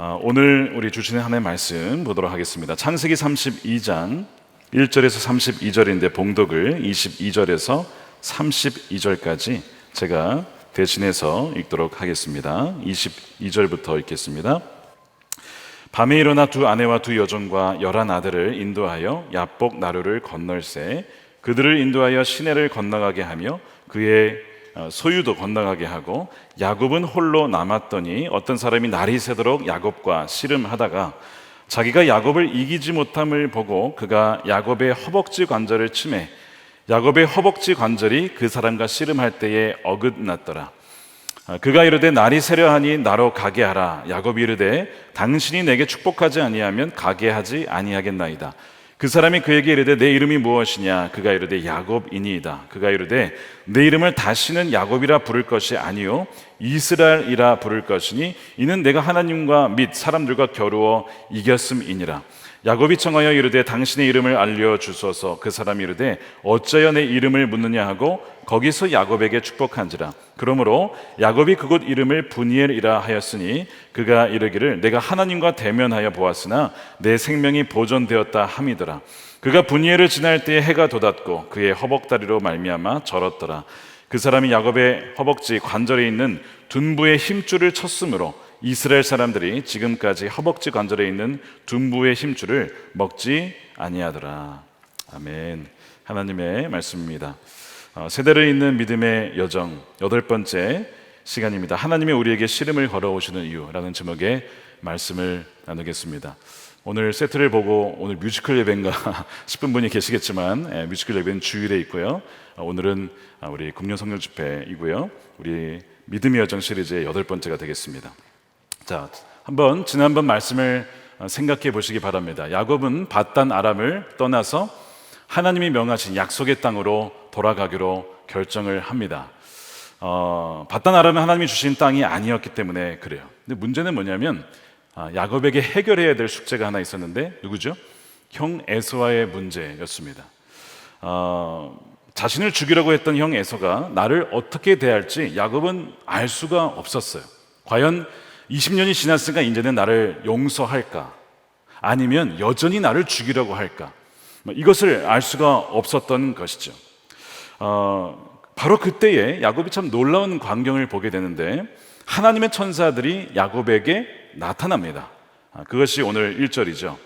오늘 우리 주시는 하나님의 말씀 보도록 하겠습니다. 창세기 32장 1절에서 32절인데 봉독을 22절에서 32절까지 제가 대신해서 읽도록 하겠습니다. 22절부터 읽겠습니다. 밤에 일어나 두 아내와 두 여종과 11아들을 인도하여 야복 나루를 건널세 그들을 인도하여 시내를 건너가게 하며 그의 소유도 건너가게 하고 야곱은 홀로 남았더니 어떤 사람이 날이 새도록 야곱과 씨름하다가 자기가 야곱을 이기지 못함을 보고 그가 야곱의 허벅지 관절을 치매 야곱의 허벅지 관절이 그 사람과 씨름할 때에 어긋났더라. 그가 이르되 날이 새려하니 나로 가게 하라. 야곱이 이르되 당신이 내게 축복하지 아니하면 가게 하지 아니하겠나이다. 그 사람이 그에게 이르되 내 이름이 무엇이냐? 그가 이르되 야곱이니이다. 그가 이르되 내 이름을 다시는 야곱이라 부를 것이 아니요 이스라엘이라 부를 것이니 이는 내가 하나님과 및 사람들과 겨루어 이겼음이니라. 야곱이 청하여 이르되 당신의 이름을 알려주소서. 그 사람이 이르되 어찌하여 내 이름을 묻느냐 하고 거기서 야곱에게 축복한지라. 그러므로 야곱이 그곳 이름을 브니엘이라 하였으니 그가 이르기를 내가 하나님과 대면하여 보았으나 내 생명이 보존되었다 함이더라. 그가 브니엘을 지날 때에 해가 돋았고 그의 허벅다리로 말미암아 절었더라. 그 사람이 야곱의 허벅지 관절에 있는 둔부의 힘줄을 쳤으므로 이스라엘 사람들이 지금까지 허벅지 관절에 있는 둔부의 힘줄을 먹지 아니하더라. 아멘. 하나님의 말씀입니다. 세대를 잇는 믿음의 여정 8번째 시간입니다. 하나님이 우리에게 씨름을 걸어오시는 이유라는 제목의 말씀을 나누겠습니다. 오늘 세트를 보고 오늘 뮤지컬 예배인가 싶은 분이 계시겠지만 뮤지컬 예배는 주일에 있고요. 오늘은 우리 금요 성령 집회이고요. 우리 믿음의 여정 시리즈의 8번째가 되겠습니다. 자, 한번 지난번 말씀을 생각해 보시기 바랍니다. 야곱은 밧단 아람을 떠나서 하나님이 명하신 약속의 땅으로 돌아가기로 결정을 합니다. 밧단 아람은 하나님이 주신 땅이 아니었기 때문에 그래요. 근데 문제는 뭐냐면 야곱에게 해결해야 될 숙제가 하나 있었는데 누구죠? 형 에서와의 문제였습니다. 자신을 죽이려고 했던 형 에서가 나를 어떻게 대할지 야곱은 알 수가 없었어요. 과연 20년이 지났으니까 이제는 나를 용서할까? 아니면 여전히 나를 죽이려고 할까? 이것을 알 수가 없었던 것이죠. 바로 그때에 야곱이 참 놀라운 광경을 보게 되는데 하나님의 천사들이 야곱에게 나타납니다. 그것이 오늘 1절이죠.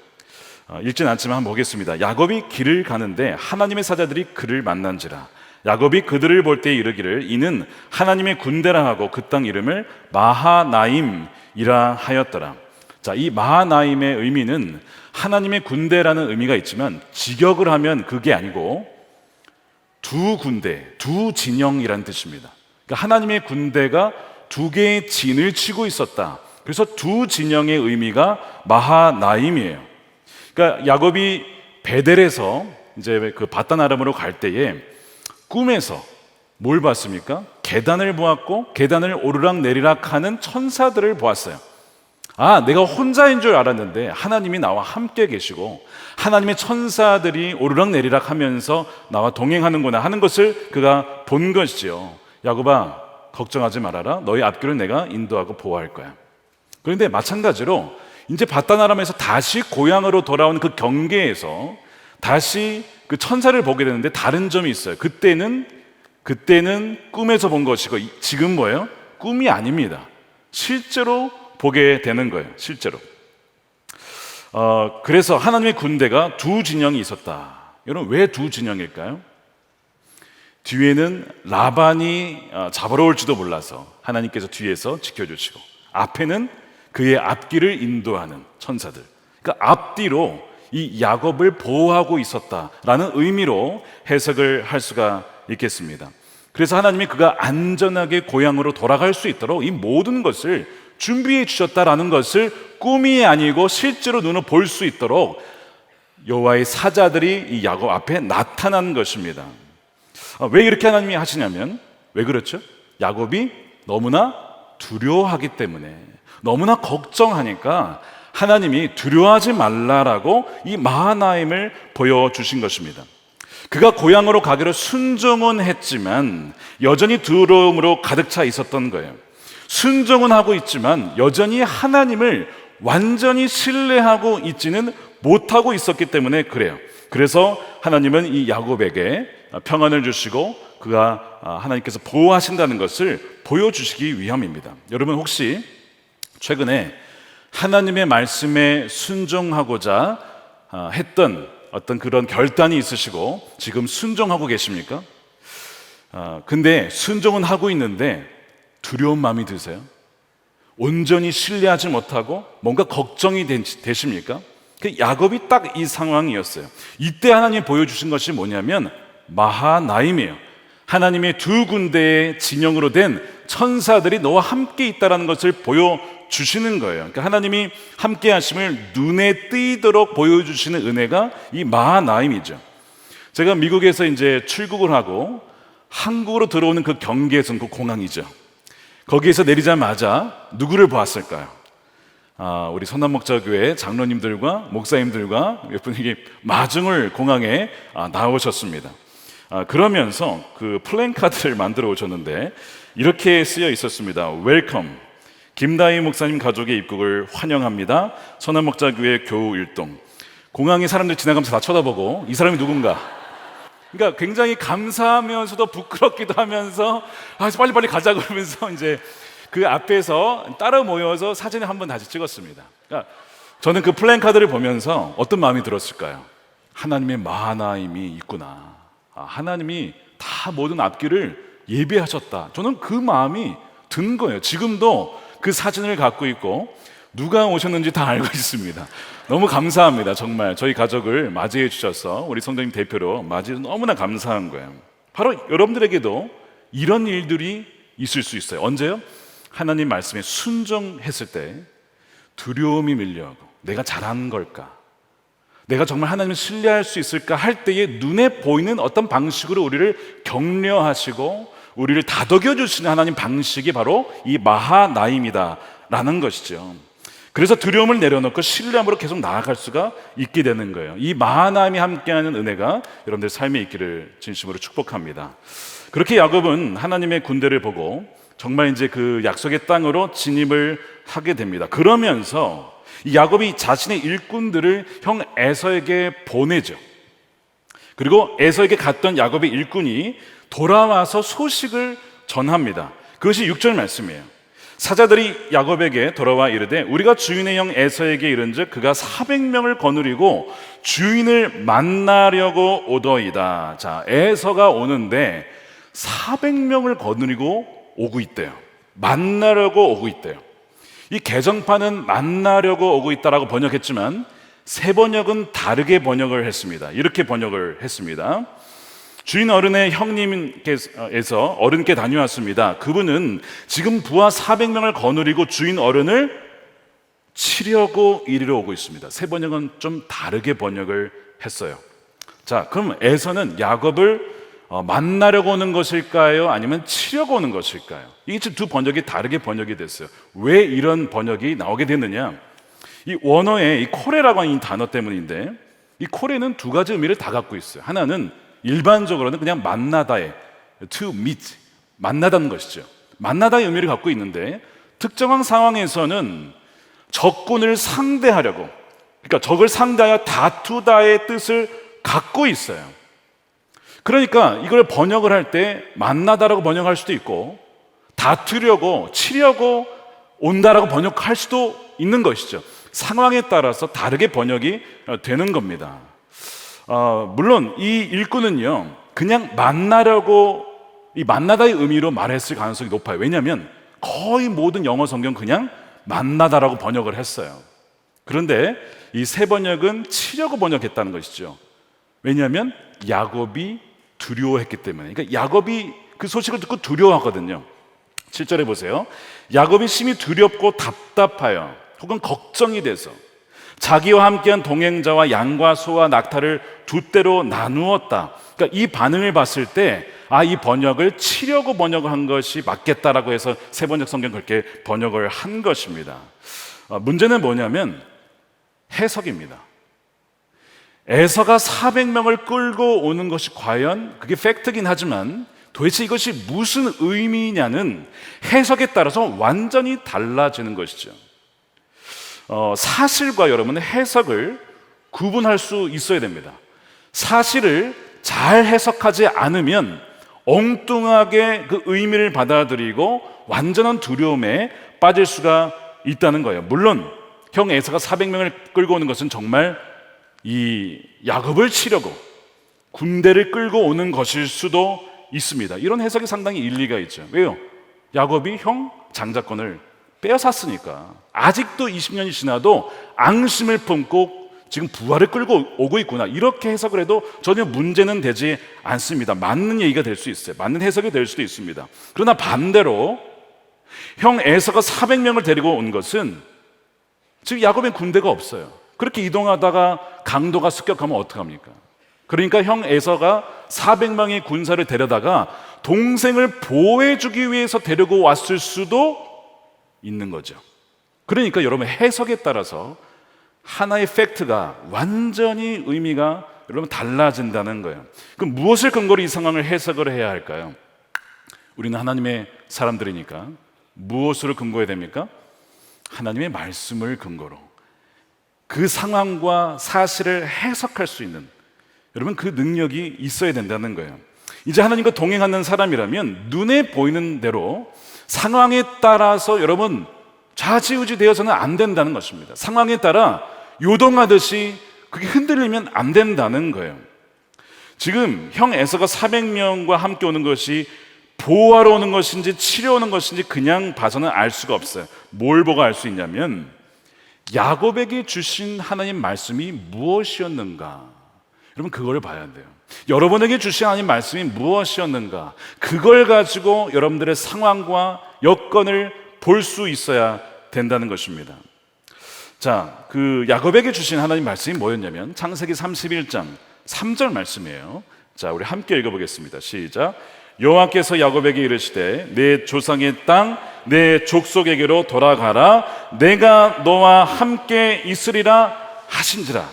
읽진 않지만 한번 보겠습니다. 야곱이 길을 가는데 하나님의 사자들이 그를 만난지라. 야곱이 그들을 볼 때에 이르기를 이는 하나님의 군대라 하고 그 땅 이름을 마하나임이라 하였더라. 자, 이 마하나임의 의미는 하나님의 군대라는 의미가 있지만 직역을 하면 그게 아니고 두 군대, 두 진영이라는 뜻입니다. 그러니까 하나님의 군대가 두 개의 진을 치고 있었다. 그래서 두 진영의 의미가 마하나임이에요. 그러니까 야곱이 베델에서 이제 그 밧단 아람으로 갈 때에 꿈에서 뭘 봤습니까? 계단을 보았고 계단을 오르락 내리락 하는 천사들을 보았어요. 내가 혼자인 줄 알았는데 하나님이 나와 함께 계시고 하나님의 천사들이 오르락 내리락 하면서 나와 동행하는구나 하는 것을 그가 본 것이지요. 야곱아, 걱정하지 말아라. 너희 앞길을 내가 인도하고 보호할 거야. 그런데 마찬가지로 이제 밧단 아람에서 다시 고향으로 돌아온 그 경계에서 다시 그 천사를 보게 되는데 다른 점이 있어요. 그때는 꿈에서 본 것이고 지금 뭐예요? 꿈이 아닙니다. 실제로 보게 되는 거예요. 실제로. 그래서 하나님의 군대가 두 진영이 있었다. 여러분, 왜 두 진영일까요? 뒤에는 라반이 잡으러 올지도 몰라서 하나님께서 뒤에서 지켜주시고 앞에는 그의 앞길을 인도하는 천사들. 그러니까 앞뒤로 이 야곱을 보호하고 있었다라는 의미로 해석을 할 수가 있겠습니다. 그래서 하나님이 그가 안전하게 고향으로 돌아갈 수 있도록 이 모든 것을 준비해 주셨다라는 것을 꿈이 아니고 실제로 눈으로 볼 수 있도록 여호와의 사자들이 이 야곱 앞에 나타난 것입니다. 왜 이렇게 하나님이 하시냐면 왜 그렇죠? 야곱이 너무나 두려워하기 때문에 너무나 걱정하니까 하나님이 두려워하지 말라라고 이 마하나임을 보여주신 것입니다. 그가 고향으로 가기로 순종은 했지만 여전히 두려움으로 가득 차 있었던 거예요. 순종은 하고 있지만 여전히 하나님을 완전히 신뢰하고 있지는 못하고 있었기 때문에 그래요. 그래서 하나님은 이 야곱에게 평안을 주시고 그가 하나님께서 보호하신다는 것을 보여주시기 위함입니다. 여러분 혹시 최근에 하나님의 말씀에 순종하고자 했던 어떤 그런 결단이 있으시고 지금 순종하고 계십니까? 근데 순종은 하고 있는데 두려운 마음이 드세요? 온전히 신뢰하지 못하고 뭔가 걱정이 되십니까? 야곱이 딱 이 상황이었어요. 이때 하나님이 보여주신 것이 뭐냐면 마하나임이에요. 하나님의 두 군데의 진영으로 된 천사들이 너와 함께 있다는 것을 보여주시는 거예요. 그러니까 하나님이 함께 하심을 눈에 띄도록 보여주시는 은혜가 이 마하나임이죠. 제가 미국에서 이제 출국을 하고 한국으로 들어오는 그 경계선, 그 공항이죠. 거기에서 내리자마자 누구를 보았을까요? 우리 선남목자교회 장로님들과 목사님들과 몇 분이 마중을 공항에 나오셨습니다. 그러면서 그 플랜카드를 만들어 오셨는데 이렇게 쓰여 있었습니다. 웰컴, 김다희 목사님 가족의 입국을 환영합니다. 선남목자교회 교우 일동. 공항에 사람들 지나가면서 다 쳐다보고 이 사람이 누군가. 그러니까 굉장히 감사하면서도 부끄럽기도 하면서 빨리빨리 가자 그러면서 이제 그 앞에서 따라 모여서 사진을 한번 다시 찍었습니다. 그러니까 저는 그 플랜카드를 보면서 어떤 마음이 들었을까요? 하나님의 마하나임이 있구나. 하나님이 다 모든 앞길을 예비하셨다. 저는 그 마음이 든 거예요. 지금도 그 사진을 갖고 있고 누가 오셨는지 다 알고 있습니다. 너무 감사합니다. 정말 저희 가족을 맞이해 주셔서 우리 성도님 대표로 맞이해서 너무나 감사한 거예요. 바로 여러분들에게도 이런 일들이 있을 수 있어요. 언제요? 하나님 말씀에 순종했을 때 두려움이 밀려오고 내가 잘한 걸까? 내가 정말 하나님을 신뢰할 수 있을까 할 때에 눈에 보이는 어떤 방식으로 우리를 격려하시고 우리를 다독여 주시는 하나님 방식이 바로 이 마하나임이다라는 것이죠. 그래서 두려움을 내려놓고 신뢰함으로 계속 나아갈 수가 있게 되는 거예요. 이 마하나임이 함께하는 은혜가 여러분들 삶에 있기를 진심으로 축복합니다. 그렇게 야곱은 하나님의 군대를 보고 정말 이제 그 약속의 땅으로 진입을 하게 됩니다. 그러면서 이 야곱이 자신의 일꾼들을 형 에서에게 보내죠. 그리고 에서에게 갔던 야곱의 일꾼이 돌아와서 소식을 전합니다. 그것이 6절 말씀이에요. 사자들이 야곱에게 돌아와 이르되 우리가 주인의 형 에서에게 이른즉 그가 400명을 거느리고 주인을 만나려고 오더이다. 자, 에서가 오는데 400명을 거느리고 오고 있대요. 만나려고 오고 있대요. 이 개정판은 만나려고 오고 있다라고 번역했지만 새 번역은 다르게 번역을 했습니다. 이렇게 번역을 했습니다. 주인 어른의 형님께서 어른께 다녀왔습니다. 그분은 지금 부하 400명을 거느리고 주인 어른을 치려고 이리로 오고 있습니다. 새 번역은 좀 다르게 번역을 했어요. 자, 그럼 에서는 야곱을 만나려고 오는 것일까요? 아니면 치려고 오는 것일까요? 이게 지금 두 번역이 다르게 번역이 됐어요. 왜 이런 번역이 나오게 됐느냐? 이 원어의 이 코레라고 하는 이 단어 때문인데 이 코레는 두 가지 의미를 다 갖고 있어요. 하나는 일반적으로는 그냥 만나다의 to meet, 만나다는 것이죠. 만나다의 의미를 갖고 있는데 특정한 상황에서는 적군을 상대하려고, 그러니까 적을 상대하여 다투다의 뜻을 갖고 있어요. 그러니까 이걸 번역을 할 때 만나다라고 번역할 수도 있고 다투려고 치려고 온다라고 번역할 수도 있는 것이죠. 상황에 따라서 다르게 번역이 되는 겁니다. 물론 이 일꾼은요 그냥 만나려고 이 만나다의 의미로 말했을 가능성이 높아요. 왜냐하면 거의 모든 영어 성경 그냥 만나다라고 번역을 했어요. 그런데 이 새 번역은 치려고 번역했다는 것이죠. 왜냐하면 야곱이 두려워했기 때문에. 그러니까 야곱이 그 소식을 듣고 두려워하거든요. 7절에 보세요. 야곱이 심히 두렵고 답답하여 혹은 걱정이 돼서 자기와 함께한 동행자와 양과 소와 낙타를 두 떼로 나누었다. 그러니까 이 반응을 봤을 때 이 번역을 치려고 번역을 한 것이 맞겠다라고 해서 새 번역 성경 그렇게 번역을 한 것입니다. 문제는 뭐냐면 해석입니다. 에서가 400명을 끌고 오는 것이 과연 그게 팩트긴 하지만 도대체 이것이 무슨 의미냐는 해석에 따라서 완전히 달라지는 것이죠. 사실과 여러분 해석을 구분할 수 있어야 됩니다. 사실을 잘 해석하지 않으면 엉뚱하게 그 의미를 받아들이고 완전한 두려움에 빠질 수가 있다는 거예요. 물론 형 에서가 400명을 끌고 오는 것은 정말 이 야곱을 치려고 군대를 끌고 오는 것일 수도 있습니다. 이런 해석이 상당히 일리가 있죠. 왜요? 야곱이 형 장자권을 빼앗았으니까. 아직도 20년이 지나도 앙심을 품고 지금 부하를 끌고 오고 있구나, 이렇게 해석을 해도 전혀 문제는 되지 않습니다. 맞는 얘기가 될 수 있어요. 맞는 해석이 될 수도 있습니다. 그러나 반대로 형 에서가 400명을 데리고 온 것은 지금 야곱의 군대가 없어요. 그렇게 이동하다가 강도가 습격하면 어떡합니까? 그러니까 형 에서가 400명의 군사를 데려다가 동생을 보호해주기 위해서 데리고 왔을 수도 있는 거죠. 그러니까 여러분 해석에 따라서 하나의 팩트가 완전히 의미가 여러분 달라진다는 거예요. 그럼 무엇을 근거로 이 상황을 해석을 해야 할까요? 우리는 하나님의 사람들이니까 무엇으로 근거해야 됩니까? 하나님의 말씀을 근거로 그 상황과 사실을 해석할 수 있는 여러분 그 능력이 있어야 된다는 거예요. 이제 하나님과 동행하는 사람이라면 눈에 보이는 대로 상황에 따라서 여러분 좌지우지 되어서는 안 된다는 것입니다. 상황에 따라 요동하듯이 그게 흔들리면 안 된다는 거예요. 지금 형 에서가 400명과 함께 오는 것이 보호하러 오는 것인지 치료 오는 것인지 그냥 봐서는 알 수가 없어요. 뭘 보고 알 수 있냐면 야곱에게 주신 하나님 말씀이 무엇이었는가, 여러분 그걸 봐야 돼요. 여러분에게 주신 하나님 말씀이 무엇이었는가, 그걸 가지고 여러분들의 상황과 여건을 볼 수 있어야 된다는 것입니다. 자, 그 야곱에게 주신 하나님 말씀이 뭐였냐면 창세기 31장 3절 말씀이에요. 자, 우리 함께 읽어보겠습니다. 시작. 여호와께서 야곱에게 이르시되 내 조상의 땅 내 족속에게로 돌아가라, 내가 너와 함께 있으리라 하신지라.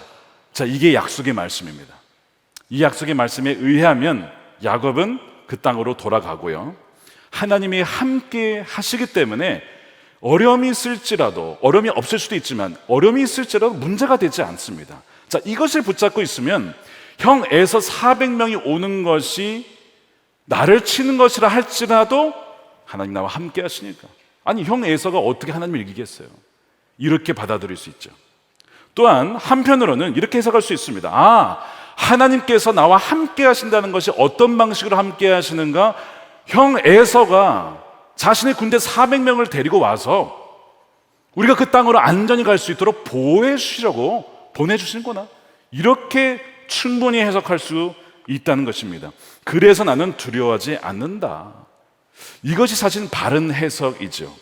자, 이게 약속의 말씀입니다. 이 약속의 말씀에 의하면 야곱은 그 땅으로 돌아가고요, 하나님이 함께 하시기 때문에 어려움이 있을지라도, 어려움이 없을 수도 있지만 어려움이 있을지라도 문제가 되지 않습니다. 자, 이것을 붙잡고 있으면 형 에서 400명이 오는 것이 나를 치는 것이라 할지라도 하나님 나와 함께 하시니까, 아니 형 에서가 어떻게 하나님을 이기겠어요? 이렇게 받아들일 수 있죠. 또한 한편으로는 이렇게 해석할 수 있습니다. 아, 하나님께서 나와 함께 하신다는 것이 어떤 방식으로 함께 하시는가? 형 에서가 자신의 군대 400명을 데리고 와서 우리가 그 땅으로 안전히 갈 수 있도록 보호해 주시려고 보내주신 거나, 이렇게 충분히 해석할 수 있다는 것입니다. 그래서 나는 두려워하지 않는다. 이것이 사실 바른 해석이죠.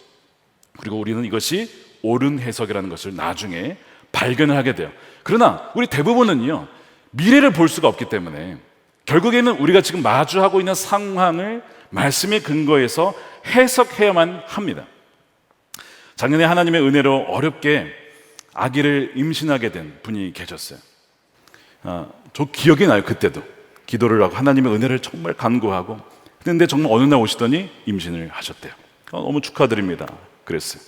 그리고 우리는 이것이 옳은 해석이라는 것을 나중에 발견을 하게 돼요. 그러나 우리 대부분은요, 미래를 볼 수가 없기 때문에 결국에는 우리가 지금 마주하고 있는 상황을 말씀의 근거에서 해석해야만 합니다. 작년에 하나님의 은혜로 어렵게 아기를 임신하게 된 분이 계셨어요. 저 기억이 나요. 그때도 기도를 하고 하나님의 은혜를 정말 간구하고, 그런데 정말 어느 날 오시더니 임신을 하셨대요. 너무 축하드립니다 그랬어요.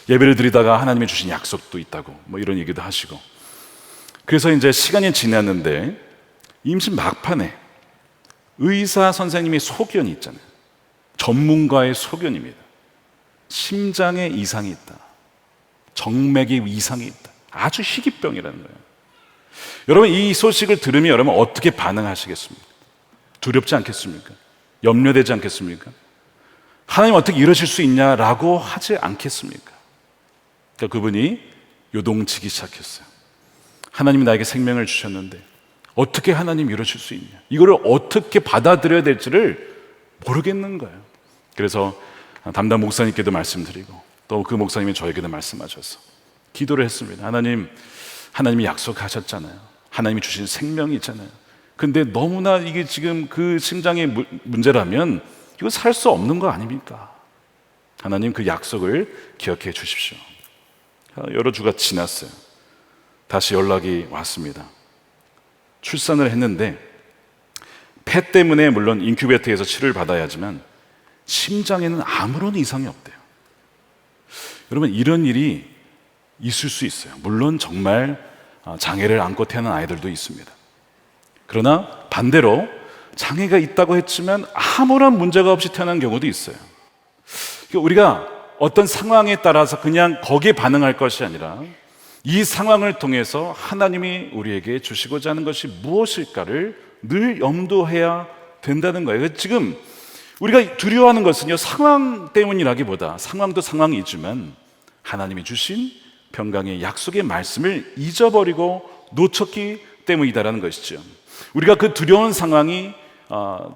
예배를 드리다가 하나님이 주신 약속도 있다고 뭐 이런 얘기도 하시고, 그래서 이제 시간이 지났는데 임신 막판에 의사 선생님의 소견이 있잖아요. 전문가의 소견입니다. 심장에 이상이 있다, 정맥에 이상이 있다, 아주 희귀병이라는 거예요. 여러분 이 소식을 들으면 여러분 어떻게 반응하시겠습니까? 두렵지 않겠습니까? 염려되지 않겠습니까? 하나님 어떻게 이러실 수 있냐라고 하지 않겠습니까? 그러니까 그분이 요동치기 시작했어요. 하나님이 나에게 생명을 주셨는데 어떻게 하나님 이러실 수 있냐, 이거를 어떻게 받아들여야 될지를 모르겠는 거예요. 그래서 담당 목사님께도 말씀드리고 또 그 목사님이 저에게도 말씀하셔서 기도를 했습니다. 하나님이 약속하셨잖아요. 하나님이 주신 생명이 있잖아요. 근데 너무나 이게 지금 그 심장의 문제라면 이거 살 수 없는 거 아닙니까? 하나님 그 약속을 기억해 주십시오. 여러 주가 지났어요. 다시 연락이 왔습니다. 출산을 했는데 폐 때문에 물론 인큐베이터에서 치료를 받아야 하지만 심장에는 아무런 이상이 없대요. 여러분 이런 일이 있을 수 있어요. 물론 정말 장애를 안고 태어난 아이들도 있습니다. 그러나 반대로 장애가 있다고 했지만 아무런 문제가 없이 태어난 경우도 있어요. 우리가 어떤 상황에 따라서 그냥 거기에 반응할 것이 아니라 이 상황을 통해서 하나님이 우리에게 주시고자 하는 것이 무엇일까를 늘 염두해야 된다는 거예요. 지금 우리가 두려워하는 것은요, 상황 때문이라기보다, 상황도 상황이지만 하나님이 주신 평강의 약속의 말씀을 잊어버리고 놓쳤기 때문이다라는 것이죠. 우리가 그 두려운 상황이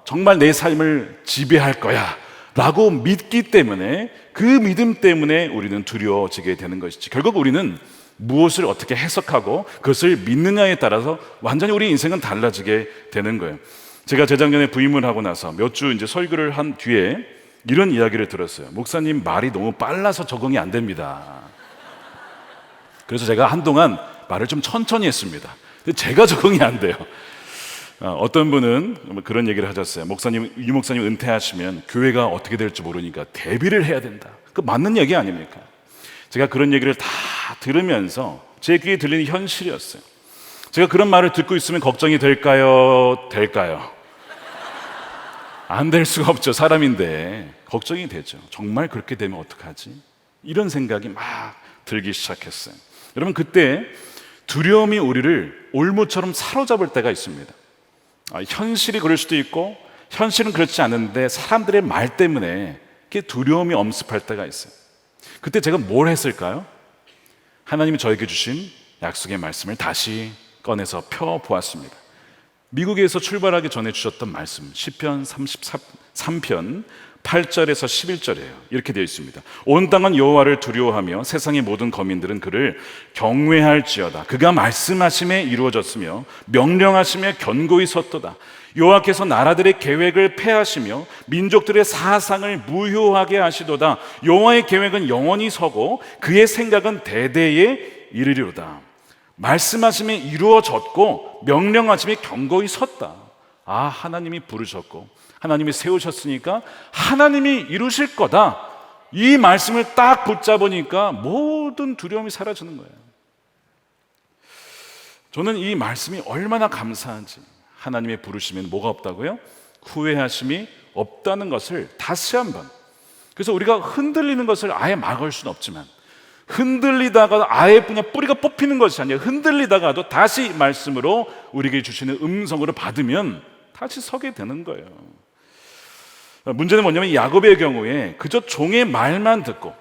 정말 내 삶을 지배할 거야 라고 믿기 때문에, 그 믿음 때문에 우리는 두려워지게 되는 것이지, 결국 우리는 무엇을 어떻게 해석하고 그것을 믿느냐에 따라서 완전히 우리 인생은 달라지게 되는 거예요. 제가 재작년에 부임을 하고 나서 몇 주 이제 설교를 한 뒤에 이런 이야기를 들었어요. 목사님 말이 너무 빨라서 적응이 안 됩니다. 그래서 제가 한동안 말을 좀 천천히 했습니다. 근데 제가 적응이 안 돼요. 어떤 분은 그런 얘기를 하셨어요. 유 목사님 은퇴하시면 교회가 어떻게 될지 모르니까 대비를 해야 된다. 그 맞는 얘기 아닙니까? 제가 그런 얘기를 다 들으면서 제 귀에 들리는 현실이었어요. 제가 그런 말을 듣고 있으면 걱정이 될까요? 안 될 수가 없죠. 사람인데 걱정이 되죠. 정말 그렇게 되면 어떡하지? 이런 생각이 막 들기 시작했어요. 여러분, 그때 두려움이 우리를 올무처럼 사로잡을 때가 있습니다. 현실이 그럴 수도 있고 현실은 그렇지 않은데 사람들의 말 때문에 두려움이 엄습할 때가 있어요. 그때 제가 뭘 했을까요? 하나님이 저에게 주신 약속의 말씀을 다시 꺼내서 펴보았습니다. 미국에서 출발하기 전에 주셨던 말씀, 시편 33편 8절에서 11절이에요. 이렇게 되어 있습니다. 온 땅은 여호와를 두려워하며 세상의 모든 거민들은 그를 경외할지어다. 그가 말씀하심에 이루어졌으며 명령하심에 견고히 섰도다. 여호와께서 나라들의 계획을 폐하시며 민족들의 사상을 무효하게 하시도다. 여호와의 계획은 영원히 서고 그의 생각은 대대에 이르리로다. 말씀하심에 이루어졌고 명령하심에 견고히 섰다. 하나님이 부르셨고 하나님이 세우셨으니까 하나님이 이루실 거다. 이 말씀을 딱 붙잡으니까 모든 두려움이 사라지는 거예요. 저는 이 말씀이 얼마나 감사한지, 하나님의 부르심에는 뭐가 없다고요? 후회하심이 없다는 것을 다시 한번, 그래서 우리가 흔들리는 것을 아예 막을 수는 없지만 흔들리다가 아예 그냥 뿌리가 뽑히는 것이 아니라 흔들리다가도 다시 말씀으로 우리에게 주시는 음성으로 받으면 다시 서게 되는 거예요. 문제는 뭐냐면 야곱의 경우에 그저 종의 말만 듣고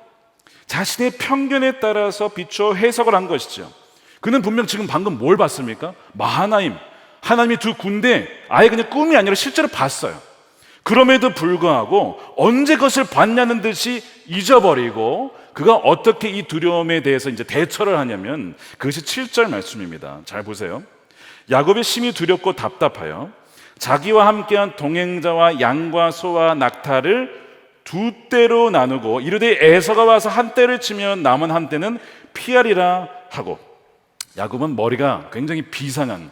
자신의 편견에 따라서 비추어 해석을 한 것이죠. 그는 분명 지금 방금 뭘 봤습니까? 마하나임, 하나님이 두 군대, 아예 그냥 꿈이 아니라 실제로 봤어요. 그럼에도 불구하고 언제 그것을 봤냐는 듯이 잊어버리고 그가 어떻게 이 두려움에 대해서 이제 대처를 하냐면 그것이 7절 말씀입니다. 잘 보세요. 야곱이 심히 두렵고 답답하여 자기와 함께한 동행자와 양과 소와 낙타를 두 떼로 나누고 이르되 에서가 와서 한 떼를 치면 남은 한 떼는 피하리라 하고, 야곱은 머리가 굉장히 비상한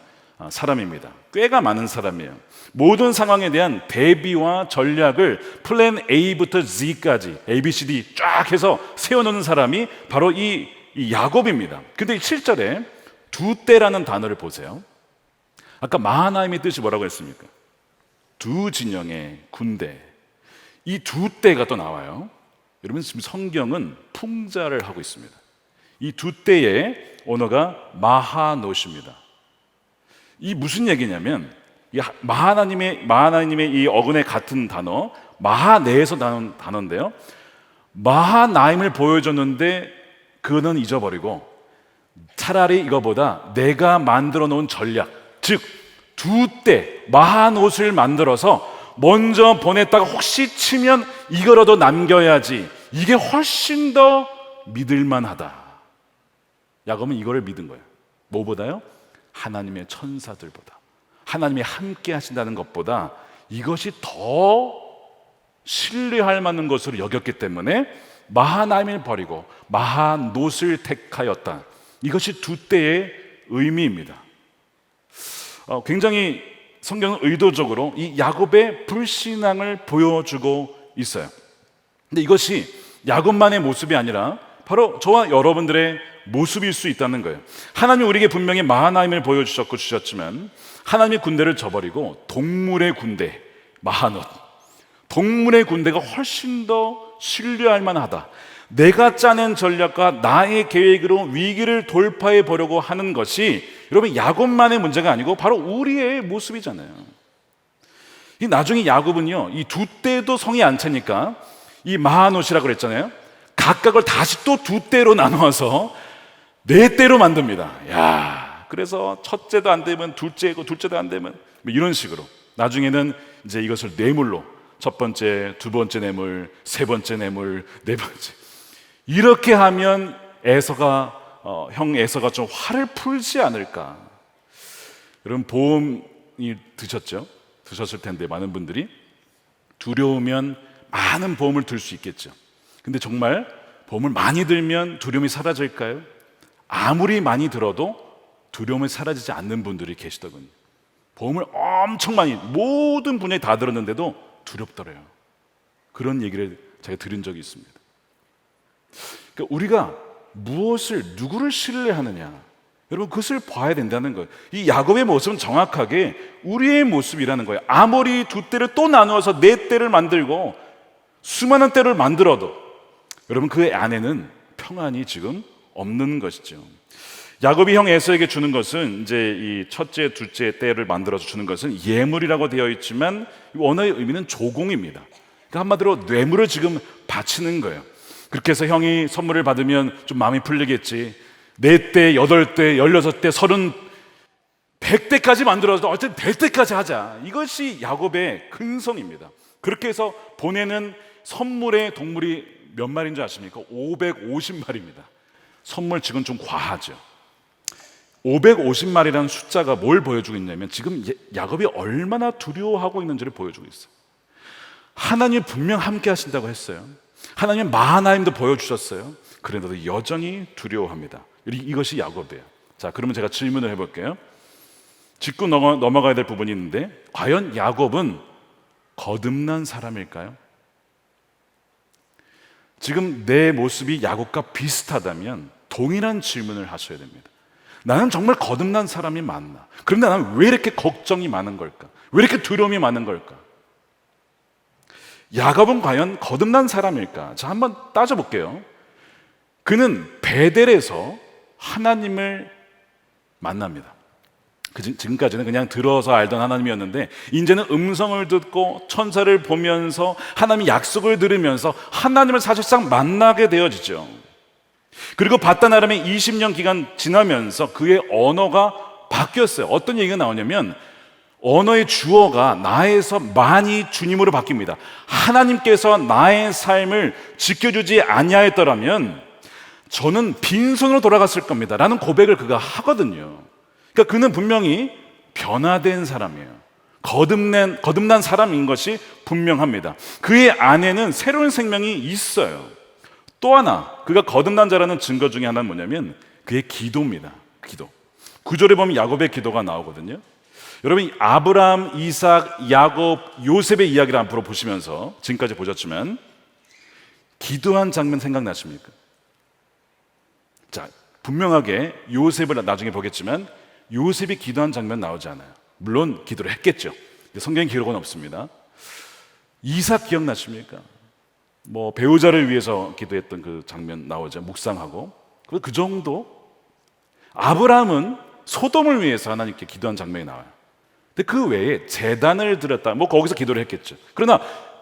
사람입니다. 꾀가 많은 사람이에요. 모든 상황에 대한 대비와 전략을 플랜 A부터 Z까지 ABCD 쫙 해서 세워놓는 사람이 바로 이 야곱입니다. 근데 7절에 두 떼라는 단어를 보세요. 아까 마하나임의 뜻이 뭐라고 했습니까? 두 진영의 군대. 이 두 떼가 또 나와요. 여러분, 지금 성경은 풍자를 하고 있습니다. 이 두 떼의 언어가 마하노시입니다. 이 무슨 얘기냐면 이 마하나님의 이 어근에 같은 단어, 마하내에서 나온 단어인데요. 마하나임을 보여줬는데 그는 잊어버리고 차라리 이거보다 내가 만들어 놓은 전략, 즉 두 떼 마하노스를 만들어서 먼저 보냈다가 혹시 치면 이거라도 남겨야지, 이게 훨씬 더 믿을만하다. 야곱은 이거를 믿은 거예요. 뭐보다요? 하나님의 천사들보다, 하나님이 함께 하신다는 것보다 이것이 더 신뢰할 만한 것으로 여겼기 때문에 마하나임을 버리고 마하노스를 택하였다. 이것이 두 떼의 의미입니다. 굉장히 성경은 의도적으로 이 야곱의 불신앙을 보여주고 있어요. 근데 이것이 야곱만의 모습이 아니라 바로 저와 여러분들의 모습일 수 있다는 거예요. 하나님이 우리에게 분명히 마하나임을 보여주셨고 주셨지만 하나님의 군대를 저버리고 동물의 군대, 마하넛, 동물의 군대가 훨씬 더 신뢰할 만하다. 내가 짜낸 전략과 나의 계획으로 위기를 돌파해 보려고 하는 것이 여러분 야곱만의 문제가 아니고 바로 우리의 모습이잖아요. 이 나중에 야곱은요, 이 두 떼도 성이 안 차니까 이 마하노시라고 그랬잖아요. 각각을 다시 또 두 떼로 나누어서 네 떼로 만듭니다. 야, 그래서 첫째도 안 되면 둘째고 둘째도 안 되면 뭐 이런 식으로 나중에는 이제 이것을 뇌물로 첫 번째, 두 번째 뇌물, 세 번째 뇌물, 네 번째 이렇게 하면 형 에서가 좀 화를 풀지 않을까. 여러분 보험이 드셨을 텐데 많은 분들이 두려우면 많은 보험을 들 수 있겠죠. 근데 정말 보험을 많이 들면 두려움이 사라질까요? 아무리 많이 들어도 두려움이 사라지지 않는 분들이 계시더군요. 보험을 엄청 많이 모든 분야에 다 들었는데도 두렵더래요. 그런 얘기를 제가 들은 적이 있습니다. 그러니까 우리가 누구를 신뢰하느냐, 여러분 그것을 봐야 된다는 거예요. 이 야곱의 모습은 정확하게 우리의 모습이라는 거예요. 아무리 두 떼를 또 나누어서 네 떼를 만들고 수많은 떼를 만들어도 여러분 그 안에는 평안이 지금 없는 것이죠. 야곱이 형 에서에게 주는 것은 이제 이 첫째, 둘째 떼를 만들어서 주는 것은 예물이라고 되어 있지만 원어의 의미는 조공입니다. 그러니까 한마디로 뇌물을 지금 바치는 거예요. 그렇게 해서 형이 선물을 받으면 좀 마음이 풀리겠지. 4대, 8대, 16대, 30, 100대까지 만들어서 어쨌든 100대까지 하자. 이것이 야곱의 근성입니다. 그렇게 해서 보내는 선물의 동물이 몇 마리인 줄 아십니까? 550마리입니다. 선물 지금 좀 과하죠. 550마리라는 숫자가 뭘 보여주고 있냐면 지금 야곱이 얼마나 두려워하고 있는지를 보여주고 있어요. 하나님이 분명 함께 하신다고 했어요. 하나님은 마하나임도 보여주셨어요. 그런데도 여전히 두려워합니다. 이것이 야곱이에요. 자, 그러면 제가 질문을 해볼게요. 짚고 넘어가야 될 부분이 있는데 과연 야곱은 거듭난 사람일까요? 지금 내 모습이 야곱과 비슷하다면 동일한 질문을 하셔야 됩니다. 나는 정말 거듭난 사람이 맞나? 그런데 나는 왜 이렇게 걱정이 많은 걸까? 왜 이렇게 두려움이 많은 걸까? 야곱은 과연 거듭난 사람일까? 자, 한번 따져볼게요. 그는 베델에서 하나님을 만납니다. 지금까지는 그냥 들어서 알던 하나님이었는데 이제는 음성을 듣고 천사를 보면서 하나님의 약속을 들으면서 하나님을 사실상 만나게 되어지죠. 그리고 바단 아람의 20년 기간 지나면서 그의 언어가 바뀌었어요. 어떤 얘기가 나오냐면 언어의 주어가 나에서 많이 주님으로 바뀝니다. 하나님께서 나의 삶을 지켜주지 아니하였더라면 저는 빈손으로 돌아갔을 겁니다 라는 고백을 그가 하거든요. 그러니까 그는 분명히 변화된 사람이에요. 거듭난 사람인 것이 분명합니다. 그의 안에는 새로운 생명이 있어요. 또 하나 그가 거듭난 자라는 증거 중에 하나는 뭐냐면 그의 기도입니다. 기도. 9절에 보면 야곱의 기도가 나오거든요. 여러분 아브라함, 이삭, 야곱, 요셉의 이야기를 앞으로 보시면서 지금까지 보셨지만 기도한 장면 생각나십니까? 자, 분명하게 요셉을 나중에 보겠지만 요셉이 기도한 장면 나오지 않아요. 물론 기도를 했겠죠. 성경 기록은 없습니다. 이삭 기억나십니까? 뭐 배우자를 위해서 기도했던 그 장면 나오죠. 묵상하고 그 정도. 아브라함은 소돔을 위해서 하나님께 기도한 장면이 나와요. 근데 그 외에 제단을 드렸다. 뭐 거기서 기도를 했겠죠. 그러나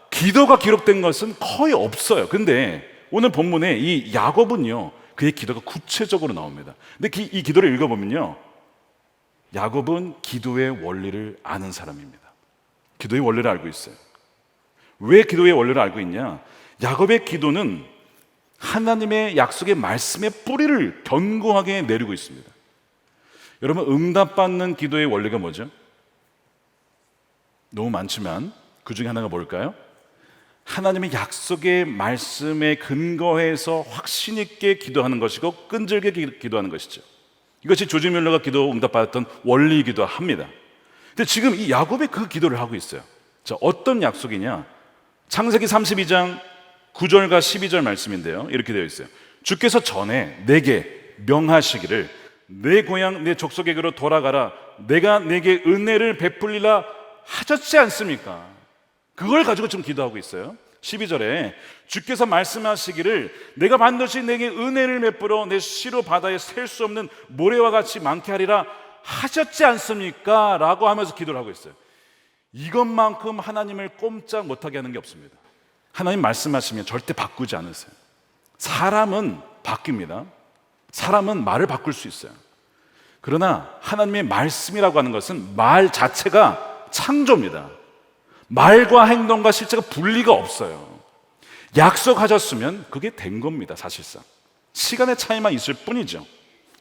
기도가 기록된 것은 거의 없어요. 근데 오늘 본문에 이 야곱은요, 그의 기도가 구체적으로 나옵니다. 근데 이 기도를 읽어보면요, 야곱은 기도의 원리를 아는 사람입니다. 기도의 원리를 알고 있어요. 왜 기도의 원리를 알고 있냐? 야곱의 기도는 하나님의 약속의 말씀의 뿌리를 견고하게 내리고 있습니다. 여러분 응답받는 기도의 원리가 뭐죠? 너무 많지만 그 중에 하나가 뭘까요? 하나님의 약속의 말씀에 근거해서 확신 있게 기도하는 것이고 끈질기게 기도하는 것이죠. 이것이 조지 뮬러가 기도 응답받았던 원리이기도 합니다. 근데 지금 이 야곱이 그 기도를 하고 있어요. 자, 어떤 약속이냐? 창세기 32장 9절과 12절 말씀인데요, 이렇게 되어 있어요. 주께서 전에 내게 명하시기를 내 고향 내 족속에게로 돌아가라, 내가 내게 은혜를 베풀리라 하셨지 않습니까? 그걸 가지고 지금 기도하고 있어요. 12절에 주께서 말씀하시기를 내가 반드시 내게 은혜를 베풀어 내 시로 바다에 셀 수 없는 모래와 같이 많게 하리라 하셨지 않습니까? 라고 하면서 기도를 하고 있어요. 이것만큼 하나님을 꼼짝 못하게 하는 게 없습니다. 하나님 말씀하시면 절대 바꾸지 않으세요. 사람은 바뀝니다. 사람은 말을 바꿀 수 있어요. 그러나 하나님의 말씀이라고 하는 것은 말 자체가 창조입니다. 말과 행동과 실제가 분리가 없어요. 약속하셨으면 그게 된 겁니다. 사실상 시간의 차이만 있을 뿐이죠.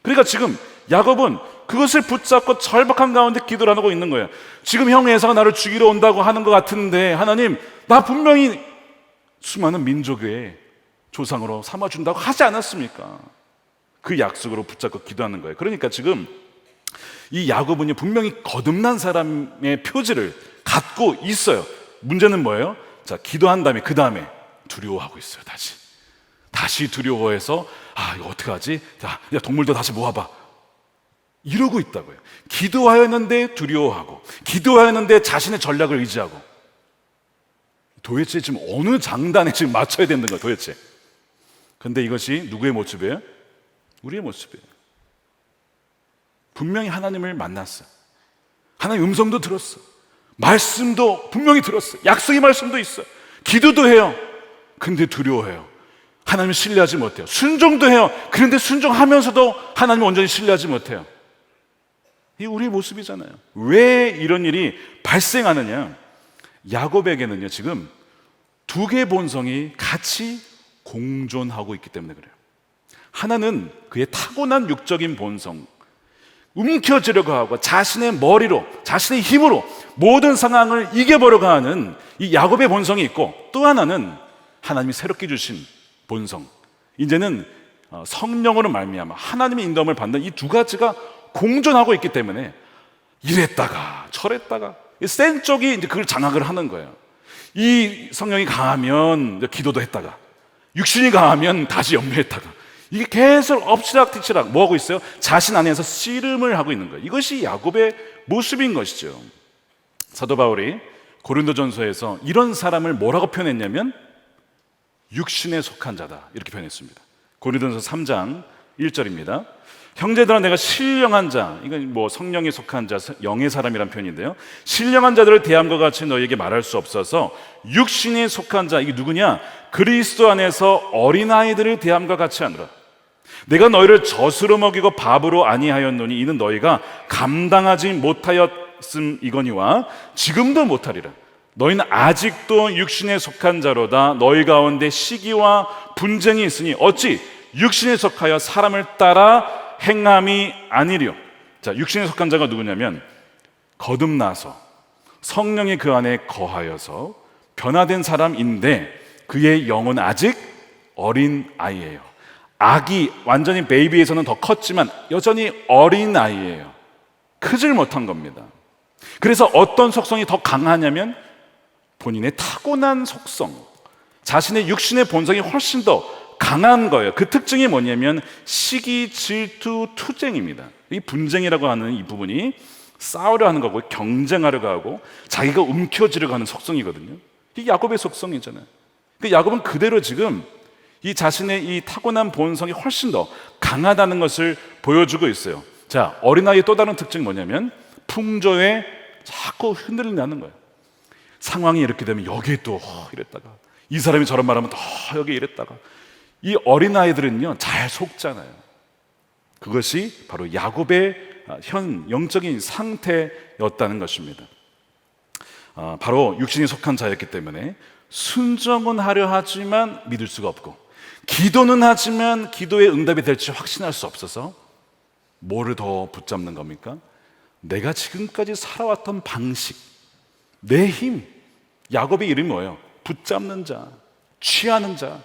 그러니까 지금 야곱은 그것을 붙잡고 절박한 가운데 기도를 하고 있는 거예요. 지금 형 에사가 나를 죽이러 온다고 하는 것 같은데 하나님, 나 분명히 수많은 민족의 조상으로 삼아준다고 하지 않았습니까? 그 약속으로 붙잡고 기도하는 거예요. 그러니까 지금 이 야곱은요, 분명히 거듭난 사람의 표지를 갖고 있어요. 문제는 뭐예요? 자, 기도한 다음에 그 다음에 두려워하고 있어요. 다시 두려워해서 이거 어떡하지? 야, 동물도 다시 모아봐. 이러고 있다고요. 기도하였는데 두려워하고, 기도하였는데 자신의 전략을 의지하고. 도대체 지금 어느 장단에 지금 맞춰야 되는 거예요, 도대체? 근데 이것이 누구의 모습이에요? 우리의 모습이에요. 분명히 하나님을 만났어. 하나님 음성도 들었어. 말씀도 분명히 들었어. 약속의 말씀도 있어. 기도도 해요. 근데 두려워해요. 하나님을 신뢰하지 못해요. 순종도 해요. 그런데 순종하면서도 하나님을 온전히 신뢰하지 못해요. 이게 우리의 모습이잖아요. 왜 이런 일이 발생하느냐? 야곱에게는요, 지금 두 개의 본성이 같이 공존하고 있기 때문에 그래요. 하나는 그의 타고난 육적인 본성, 움켜쥐려고 하고 자신의 머리로, 자신의 힘으로 모든 상황을 이겨보려고 하는 이 야곱의 본성이 있고, 또 하나는 하나님이 새롭게 주신 본성, 이제는 성령으로 말미암아 하나님의 인도함을 받는 이 두 가지가 공존하고 있기 때문에 이랬다가 저랬다가 센 쪽이 이제 그걸 장악을 하는 거예요. 이 성령이 강하면 기도도 했다가, 육신이 강하면 다시 염려했다가, 이게 계속 엎치락뒤치락 뭐 하고 있어요? 자신 안에서 씨름을 하고 있는 거예요. 이것이 야곱의 모습인 것이죠. 사도 바울이 고린도전서에서 이런 사람을 뭐라고 표현했냐면 육신에 속한 자다, 이렇게 표현했습니다. 고린도전서 3장 1절입니다. 형제들아, 내가 신령한 자, 이건 뭐 성령에 속한 자, 영의 사람이란 표현인데요, 신령한 자들을 대함과 같이 너희에게 말할 수 없어서 육신에 속한 자, 이게 누구냐? 그리스도 안에서 어린아이들을 대함과 같이 하느라. 내가 너희를 젖으로 먹이고 밥으로 아니하였노니 이는 너희가 감당하지 못하였음이거니와 지금도 못하리라. 너희는 아직도 육신에 속한 자로다. 너희 가운데 시기와 분쟁이 있으니 어찌 육신에 속하여 사람을 따라 행함이 아니리요. 자, 육신에 속한 자가 누구냐면 거듭나서 성령이 그 안에 거하여서 변화된 사람인데 그의 영은 아직 어린 아이예요. 아기, 완전히 베이비에서는 더 컸지만 여전히 어린 아이예요. 크질 못한 겁니다. 그래서 어떤 속성이 더 강하냐면 본인의 타고난 속성, 자신의 육신의 본성이 훨씬 더 강한 거예요. 그 특징이 뭐냐면 시기, 질투, 투쟁입니다. 이 분쟁이라고 하는 이 부분이 싸우려 하는 거고, 경쟁하려고 하고, 자기가 움켜쥐려고 하는 속성이거든요. 이 야곱의 속성이잖아요. 그 야곱은 그대로 지금 이 자신의 이 타고난 본성이 훨씬 더 강하다는 것을 보여주고 있어요. 자, 어린아이의 또 다른 특징이 뭐냐면 풍조에 자꾸 흔들리는 거예요. 상황이 이렇게 되면 여기에 또 이랬다가, 이 사람이 저런 말하면 또 여기 이랬다가, 이 어린아이들은요 잘 속잖아요. 그것이 바로 야곱의 현 영적인 상태였다는 것입니다. 바로 육신이 속한 자였기 때문에 순종은 하려 하지만 믿을 수가 없고, 기도는 하지만 기도의 응답이 될지 확신할 수 없어서 뭐를 더 붙잡는 겁니까? 내가 지금까지 살아왔던 방식, 내 힘. 야곱의 이름이 뭐예요? 붙잡는 자, 취하는 자.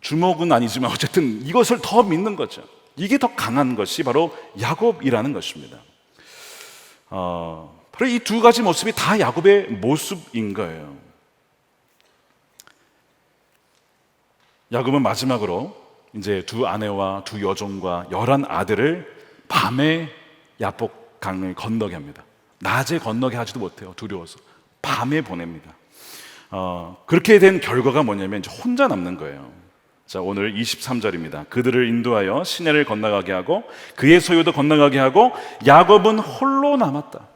주먹은 아니지만 어쨌든 이것을 더 믿는 거죠. 이게 더 강한 것이 바로 야곱이라는 것입니다. 바로 이 두 가지 모습이 다 야곱의 모습인 거예요. 야곱은 마지막으로 이제 두 아내와 두 여종과 11 아들을 밤에 야복 강을 건너게 합니다. 낮에 건너게 하지도 못해요. 두려워서. 밤에 보냅니다. 그렇게 된 결과가 뭐냐면 이제 혼자 남는 거예요. 자, 오늘 23절입니다. 그들을 인도하여 시내를 건너가게 하고 그의 소유도 건너가게 하고 야곱은 홀로 남았다.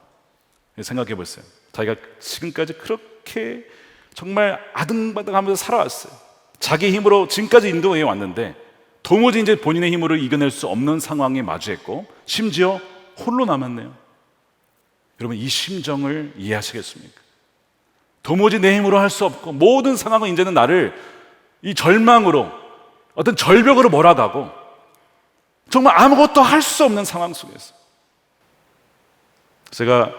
생각해 보세요. 자기가 지금까지 그렇게 정말 아등바등하면서 살아왔어요. 자기 힘으로 지금까지 인도해 왔는데 도무지 이제 본인의 힘으로 이겨낼 수 없는 상황에 마주했고 심지어 홀로 남았네요. 여러분, 이 심정을 이해하시겠습니까? 도무지 내 힘으로 할 수 없고 모든 상황은 이제는 나를 이 절망으로 어떤 절벽으로 몰아가고 정말 아무것도 할 수 없는 상황 속에서 제가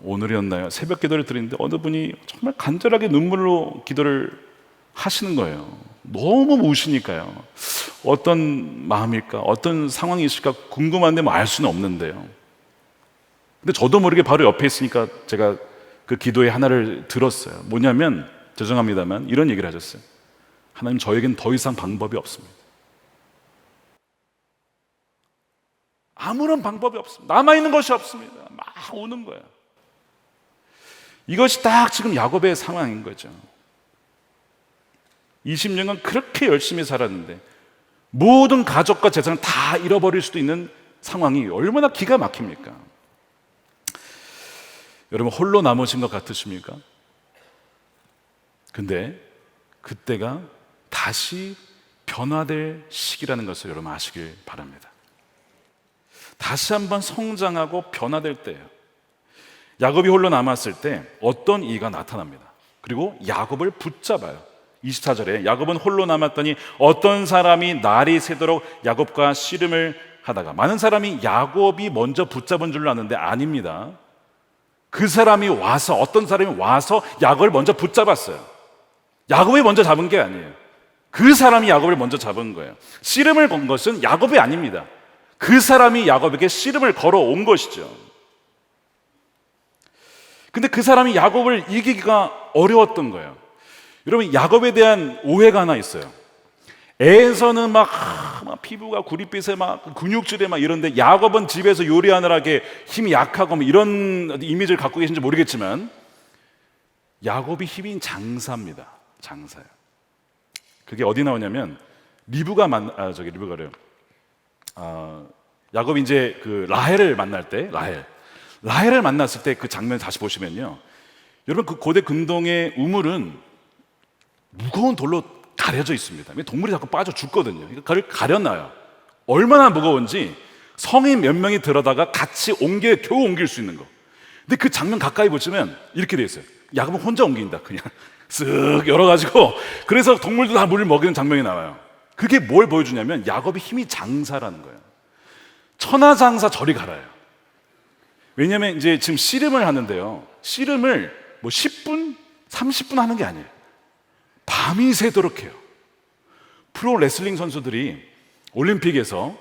오늘이었나요? 새벽 기도를 드리는데 어느 분이 정말 간절하게 눈물로 기도를 하시는 거예요. 너무 우시니까요. 어떤 마음일까? 어떤 상황이 있을까? 궁금한데 뭐 알 수는 없는데요. 근데 저도 모르게 바로 옆에 있으니까 제가 그 기도의 하나를 들었어요. 뭐냐면, 죄송합니다만 이런 얘기를 하셨어요. 하나님, 저에겐 더 이상 방법이 없습니다. 아무런 방법이 없습니다. 남아있는 것이 없습니다. 막 우는 거예요. 이것이 딱 지금 야곱의 상황인 거죠. 20년간 그렇게 열심히 살았는데 모든 가족과 재산을 다 잃어버릴 수도 있는 상황이 얼마나 기가 막힙니까? 여러분, 홀로 남으신 것 같으십니까? 근데 그때가 다시 변화될 시기라는 것을 여러분 아시길 바랍니다. 다시 한번 성장하고 변화될 때예요. 야곱이 홀로 남았을 때 어떤 이가 나타납니다. 그리고 야곱을 붙잡아요. 24절에 야곱은 홀로 남았더니 어떤 사람이 날이 새도록 야곱과 씨름을 하다가, 많은 사람이 야곱이 먼저 붙잡은 줄로 아는데 아닙니다. 그 사람이 와서, 어떤 사람이 와서 야곱을 먼저 붙잡았어요. 야곱이 먼저 잡은 게 아니에요. 그 사람이 야곱을 먼저 잡은 거예요. 씨름을 건 것은 야곱이 아닙니다. 그 사람이 야곱에게 씨름을 걸어온 것이죠. 근데 그 사람이 야곱을 이기기가 어려웠던 거예요. 여러분, 야곱에 대한 오해가 하나 있어요. 애에서는 막 피부가 구릿빛에 막 근육질에 막 이런데, 야곱은 집에서 요리하느라 힘이 약하고 뭐 이런 이미지를 갖고 계신지 모르겠지만 야곱이 힘이 장사입니다. 장사예요. 그게 어디 나오냐면 리브가래요. 야곱이 이제 그 라헬을 만날 때, 라헬을 만났을 때 그 장면 다시 보시면요, 여러분, 그 고대 근동의 우물은 무거운 돌로 가려져 있습니다. 동물이 자꾸 빠져 죽거든요. 그걸 가려놔요. 얼마나 무거운지 성인 몇 명이 들어다가 같이 겨우 옮길 수 있는 거. 근데 그 장면 가까이 보시면 이렇게 돼 있어요. 야곱은 혼자 옮긴다. 그냥 쓱 열어가지고, 그래서 동물도 다 물을 먹이는 장면이 나와요. 그게 뭘 보여주냐면 야곱이 힘이 장사라는 거예요. 천하장사 저리 갈아요. 왜냐하면 이제 지금 씨름을 하는데요, 씨름을 뭐 10분, 30분 하는 게 아니에요. 밤이 새도록 해요. 프로 레슬링 선수들이 올림픽에서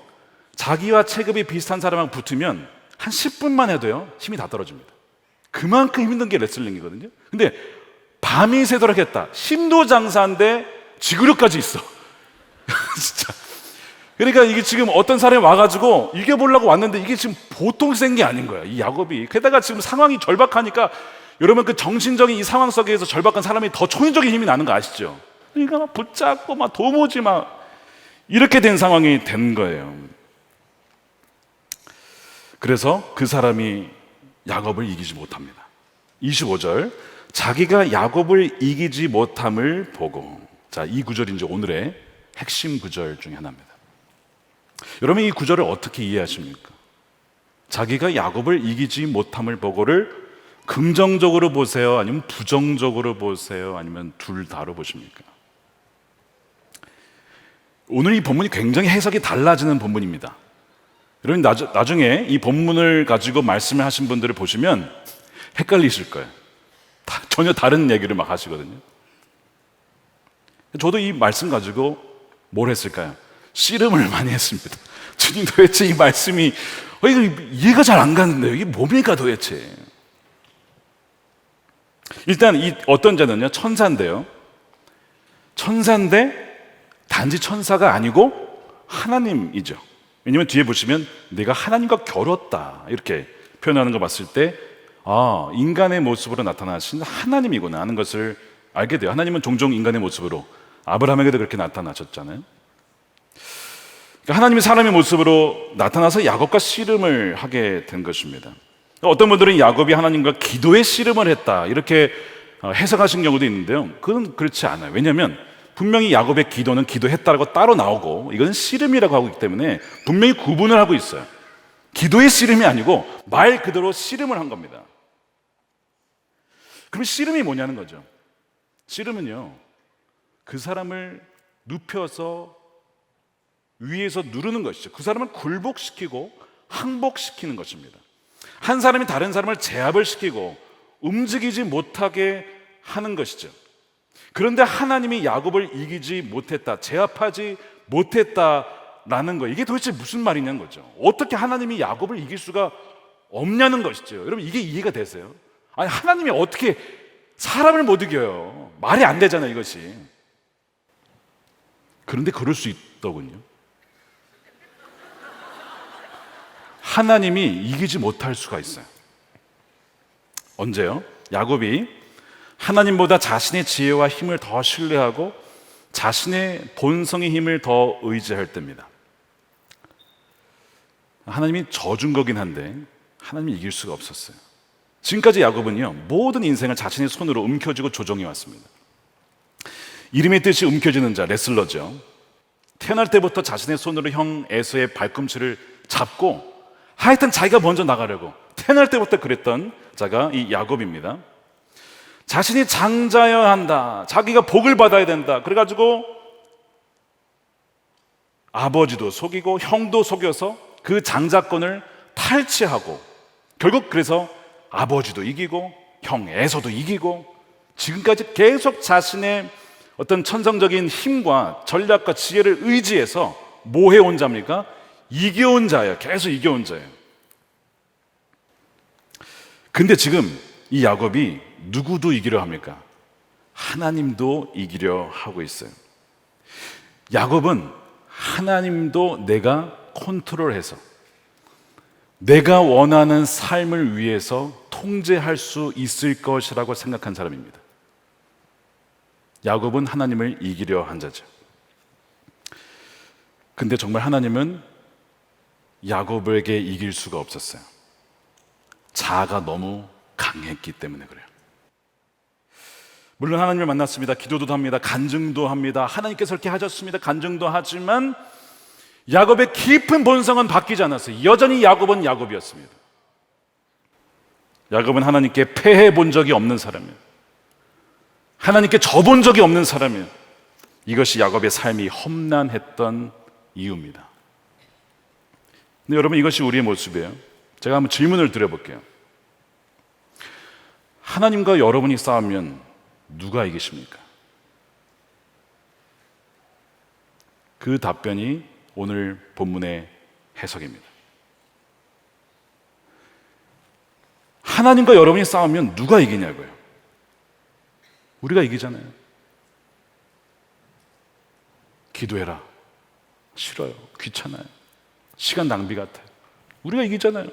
자기와 체급이 비슷한 사람하고 붙으면 한 10분만 해도요, 힘이 다 떨어집니다. 그만큼 힘든 게 레슬링이거든요. 근데 밤이 새도록 했다. 힘도 장사인데 지구력까지 있어. 진짜. 그러니까 이게 지금 어떤 사람이 와가지고 이겨보려고 왔는데 이게 지금 보통 센 게 아닌 거야, 이 야곱이. 게다가 지금 상황이 절박하니까, 여러분, 그 정신적인 이 상황 속에서 절박한 사람이 더 초인적인 힘이 나는 거 아시죠? 그러니까 막 붙잡고 막 도무지 막 이렇게 된 상황이 된 거예요. 그래서 그 사람이 야곱을 이기지 못합니다. 25절, 자기가 야곱을 이기지 못함을 보고. 자, 이 구절이 이제 오늘의 핵심 구절 중에 하나입니다. 여러분, 이 구절을 어떻게 이해하십니까? 자기가 야곱을 이기지 못함을 보고를 긍정적으로 보세요? 아니면 부정적으로 보세요? 아니면 둘 다로 보십니까? 오늘 이 본문이 굉장히 해석이 달라지는 본문입니다. 여러분, 나중에 이 본문을 가지고 말씀을 하신 분들을 보시면 헷갈리실 거예요. 전혀 다른 얘기를 막 하시거든요. 저도 이 말씀 가지고 뭘 했을까요? 씨름을 많이 했습니다. 주님, 도대체 이 말씀이 이거 이해가 잘 안 가는데요, 이게 뭡니까 도대체? 일단 이 어떤 자는요, 천사인데요, 천사인데 단지 천사가 아니고 하나님이죠. 왜냐하면 뒤에 보시면 내가 하나님과 겨뤘다 이렇게 표현하는 거 봤을 때 인간의 모습으로 나타나신 하나님이구나 하는 것을 알게 돼요. 하나님은 종종 인간의 모습으로 아브라함에게도 그렇게 나타나셨잖아요. 그러니까 하나님이 사람의 모습으로 나타나서 야곱과 씨름을 하게 된 것입니다. 어떤 분들은 야곱이 하나님과 기도의 씨름을 했다 이렇게 해석하신 경우도 있는데요, 그건 그렇지 않아요. 왜냐하면 분명히 야곱의 기도는 기도했다라고 따로 나오고 이건 씨름이라고 하고 있기 때문에 분명히 구분을 하고 있어요. 기도의 씨름이 아니고 말 그대로 씨름을 한 겁니다. 그럼 씨름이 뭐냐는 거죠. 씨름은요, 그 사람을 눕혀서 위에서 누르는 것이죠. 그 사람을 굴복시키고 항복시키는 것입니다. 한 사람이 다른 사람을 제압을 시키고 움직이지 못하게 하는 것이죠. 그런데 하나님이 야곱을 이기지 못했다, 제압하지 못했다라는 거, 이게 도대체 무슨 말이냐는 거죠. 어떻게 하나님이 야곱을 이길 수가 없냐는 것이죠. 여러분, 이게 이해가 되세요? 아니, 하나님이 어떻게 사람을 못 이겨요? 말이 안 되잖아요, 이것이. 그런데 그럴 수 있더군요. 하나님이 이기지 못할 수가 있어요. 언제요? 야곱이 하나님보다 자신의 지혜와 힘을 더 신뢰하고 자신의 본성의 힘을 더 의지할 때입니다. 하나님이 져준 거긴 한데 하나님이 이길 수가 없었어요. 지금까지 야곱은요, 모든 인생을 자신의 손으로 움켜쥐고 조종해 왔습니다. 이름의 뜻이 움켜쥐는 자, 레슬러죠. 태어날 때부터 자신의 손으로 형 에서의 발꿈치를 잡고 하여튼 자기가 먼저 나가려고 태어날 때부터 그랬던 자가 이 야곱입니다. 자신이 장자여야 한다, 자기가 복을 받아야 된다, 그래가지고 아버지도 속이고 형도 속여서 그 장자권을 탈취하고 결국 그래서 아버지도 이기고 형 에서도 이기고 지금까지 계속 자신의 어떤 천성적인 힘과 전략과 지혜를 의지해서 뭐 해온 자입니까? 이겨온 자예요. 계속 이겨온 자예요. 근데 지금 이 야곱이 누구도 이기려 합니까? 하나님도 이기려 하고 있어요. 야곱은 하나님도 내가 컨트롤해서 내가 원하는 삶을 위해서 통제할 수 있을 것이라고 생각한 사람입니다. 야곱은 하나님을 이기려 한 자죠. 근데 정말 하나님은 야곱에게 이길 수가 없었어요. 자아가 너무 강했기 때문에 그래요. 물론 하나님을 만났습니다. 기도도 합니다. 간증도 합니다. 하나님께서 이렇게 하셨습니다. 간증도 하지만 야곱의 깊은 본성은 바뀌지 않았어요. 여전히 야곱은 야곱이었습니다. 야곱은 하나님께 패해 본 적이 없는 사람이에요. 하나님께 져본 적이 없는 사람이에요. 이것이 야곱의 삶이 험난했던 이유입니다. 근데 여러분, 이것이 우리의 모습이에요. 제가 한번 질문을 드려볼게요. 하나님과 여러분이 싸우면 누가 이기십니까? 그 답변이 오늘 본문의 해석입니다. 하나님과 여러분이 싸우면 누가 이기냐고요. 우리가 이기잖아요. 기도해라. 싫어요. 귀찮아요. 시간 낭비 같아요. 우리가 이기잖아요.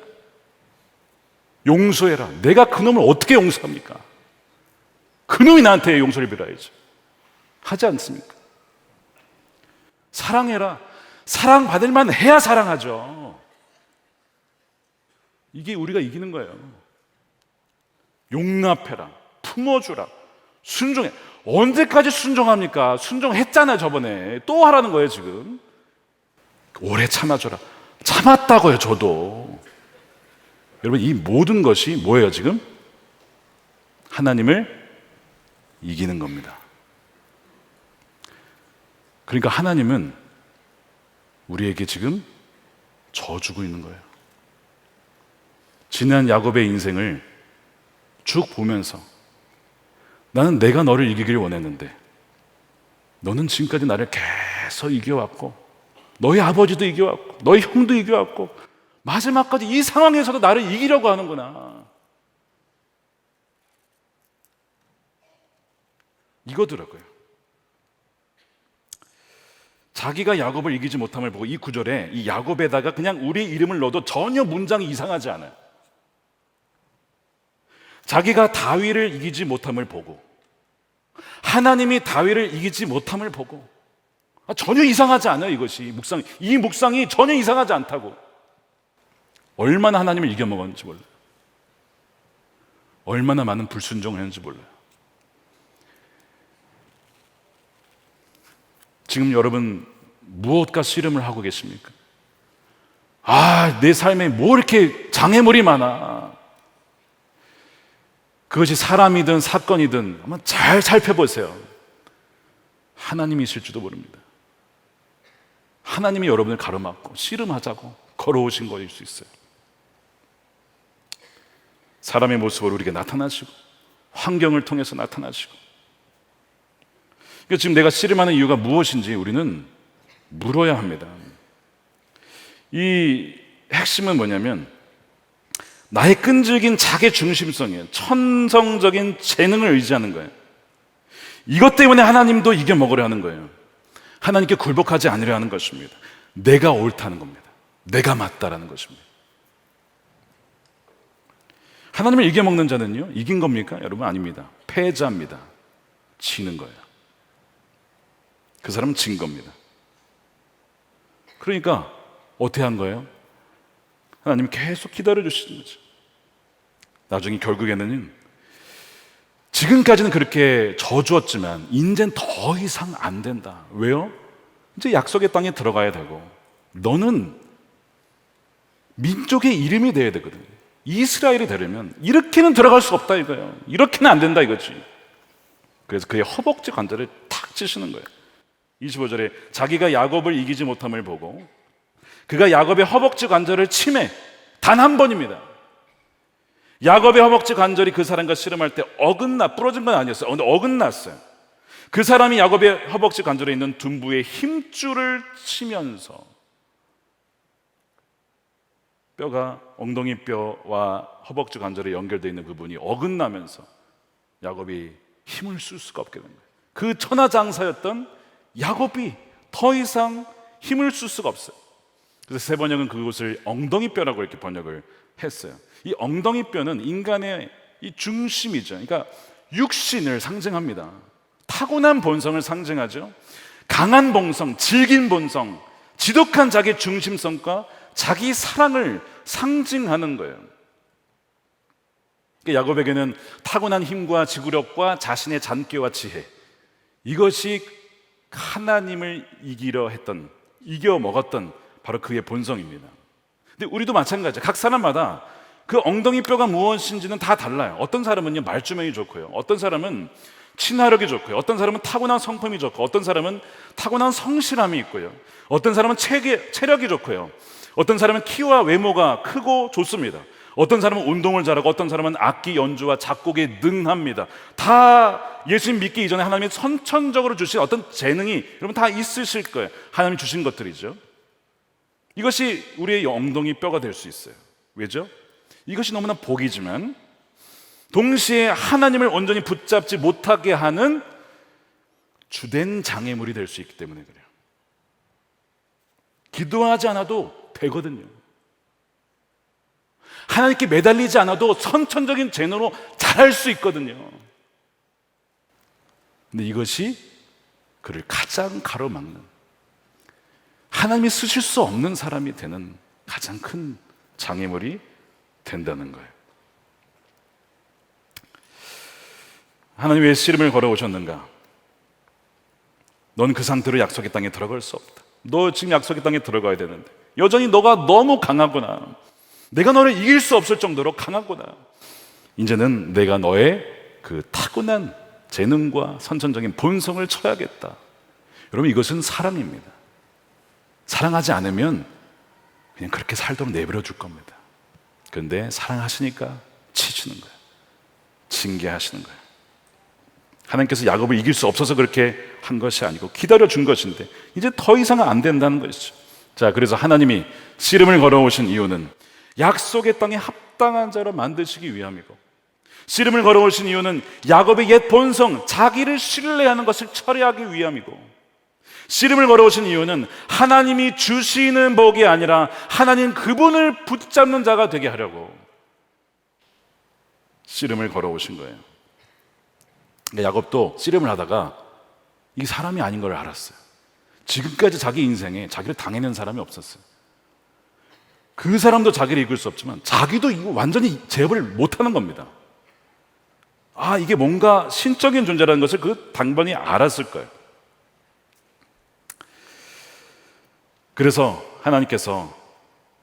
용서해라. 내가 그놈을 어떻게 용서합니까? 그놈이 나한테 용서를 빌어야지. 하지 않습니까? 사랑해라. 사랑받을 만 해야 사랑하죠. 이게 우리가 이기는 거예요. 용납해라. 품어주라. 순종해. 언제까지 순종합니까? 순종했잖아요, 저번에. 또 하라는 거예요, 지금. 오래 참아줘라. 참았다고요, 저도. 여러분, 이 모든 것이 뭐예요, 지금? 하나님을 이기는 겁니다. 그러니까 하나님은 우리에게 지금 져주고 있는 거예요. 지난 야곱의 인생을 쭉 보면서 나는 내가 너를 이기길 원했는데 너는 지금까지 나를 계속 이겨왔고 너희 아버지도 이겨왔고 너희 형도 이겨왔고 마지막까지 이 상황에서도 나를 이기려고 하는구나. 이거더라고요. 자기가 야곱을 이기지 못함을 보고 이 구절에 이 야곱에다가 그냥 우리 이름을 넣어도 전혀 문장이 이상하지 않아요. 자기가 다윗을 이기지 못함을 보고 하나님이 다윗을 이기지 못함을 보고 전혀 이상하지 않아요. 이 묵상이 전혀 이상하지 않다고. 얼마나 하나님을 이겨먹었는지 몰라요. 얼마나 많은 불순종을 했는지 몰라요. 지금 여러분 무엇과 씨름을 하고 계십니까? 내 삶에 뭐 이렇게 장애물이 많아. 그것이 사람이든 사건이든 한번 잘 살펴보세요. 하나님이실지도 모릅니다. 하나님이 여러분을 가로막고 씨름하자고 걸어오신 것일 수 있어요. 사람의 모습으로 우리에게 나타나시고 환경을 통해서 나타나시고. 그러니까 지금 내가 씨름하는 이유가 무엇인지 우리는 물어야 합니다. 이 핵심은 뭐냐면 나의 끈질긴 자기 중심성이에요. 천성적인 재능을 의지하는 거예요. 이것 때문에 하나님도 이겨먹으려 하는 거예요. 하나님께 굴복하지 않으려 하는 것입니다. 내가 옳다는 겁니다. 내가 맞다라는 것입니다. 하나님을 이겨먹는 자는요, 이긴 겁니까? 여러분, 아닙니다. 패자입니다. 지는 거예요. 그 사람은 진 겁니다. 그러니까 어떻게 한 거예요? 하나님 계속 기다려주시는 거죠. 나중에 결국에는 지금까지는 그렇게 져주었지만 이제는 더 이상 안 된다. 왜요? 이제 약속의 땅에 들어가야 되고 너는 민족의 이름이 돼야 되거든요. 이스라엘이 되려면 이렇게는 들어갈 수 없다 이거예요. 이렇게는 안 된다 이거지. 그래서 그의 허벅지 관절을 탁 찌시는 거예요. 25절에 자기가 야곱을 이기지 못함을 보고 그가 야곱의 허벅지 관절을 치매. 단 한 번입니다. 야곱의 허벅지 관절이 그 사람과 씨름할 때 부러진 건 아니었어요. 근데 어긋났어요. 그 사람이 야곱의 허벅지 관절에 있는 둔부의 힘줄을 치면서 뼈가 엉덩이 뼈와 허벅지 관절에 연결되어 있는 부분이 어긋나면서 야곱이 힘을 쓸 수가 없게 된 거예요. 그 천하장사였던 야곱이 더 이상 힘을 쓸 수가 없어요. 그래서 세 번역은 그것을 엉덩이뼈라고 이렇게 번역을 했어요. 이 엉덩이뼈는 인간의 이 중심이죠. 그러니까 육신을 상징합니다. 타고난 본성을 상징하죠. 강한 본성, 질긴 본성, 지독한 자기 중심성과 자기 사랑을 상징하는 거예요. 야곱에게는 타고난 힘과 지구력과 자신의 잔꾀와 지혜, 이것이 하나님을 이겨 먹었던 바로 그의 본성입니다. 근데 우리도 마찬가지예요. 각 사람마다 그 엉덩이뼈가 무엇인지는 다 달라요. 어떤 사람은요 말주명이 좋고요, 어떤 사람은 친화력이 좋고요, 어떤 사람은 타고난 성품이 좋고, 어떤 사람은 타고난 성실함이 있고요, 어떤 사람은 체력이 좋고요, 어떤 사람은 키와 외모가 크고 좋습니다. 어떤 사람은 운동을 잘하고, 어떤 사람은 악기 연주와 작곡에 능합니다. 다 예수님 믿기 이전에 하나님이 선천적으로 주신 어떤 재능이 여러분 다 있으실 거예요. 하나님이 주신 것들이죠. 이것이 우리의 엉덩이 뼈가 될 수 있어요. 왜죠? 이것이 너무나 복이지만 동시에 하나님을 온전히 붙잡지 못하게 하는 주된 장애물이 될 수 있기 때문에 그래요. 기도하지 않아도 되거든요. 하나님께 매달리지 않아도 선천적인 재능으로 잘할 수 있거든요. 근데 이것이 그를 가장 가로막는, 하나님이 쓰실 수 없는 사람이 되는 가장 큰 장애물이 된다는 거예요. 하나님 왜 씨름을 걸어오셨는가? 넌 그 상태로 약속의 땅에 들어갈 수 없다. 너 지금 약속의 땅에 들어가야 되는데 여전히 너가 너무 강하구나. 내가 너를 이길 수 없을 정도로 강하구나. 이제는 내가 너의 그 타고난 재능과 선천적인 본성을 쳐야겠다. 여러분, 이것은 사랑입니다. 사랑하지 않으면 그냥 그렇게 살도록 내버려 줄 겁니다. 그런데 사랑하시니까 치시는 거예요. 징계하시는 거예요. 하나님께서 야곱을 이길 수 없어서 그렇게 한 것이 아니고 기다려준 것인데 이제 더 이상은 안 된다는 것이죠. 자, 그래서 하나님이 씨름을 걸어오신 이유는 약속의 땅에 합당한 자로 만드시기 위함이고, 씨름을 걸어오신 이유는 야곱의 옛 본성, 자기를 신뢰하는 것을 처리하기 위함이고, 씨름을 걸어오신 이유는 하나님이 주시는 복이 아니라 하나님 그분을 붙잡는 자가 되게 하려고 씨름을 걸어오신 거예요. 야곱도 씨름을 하다가 이 사람이 아닌 걸 알았어요. 지금까지 자기 인생에 자기를 당해낸 사람이 없었어요. 그 사람도 자기를 이길 수 없지만 자기도 이거 완전히 제압을 못하는 겁니다. 이게 뭔가 신적인 존재라는 것을 그 당번이 알았을 거예요. 그래서 하나님께서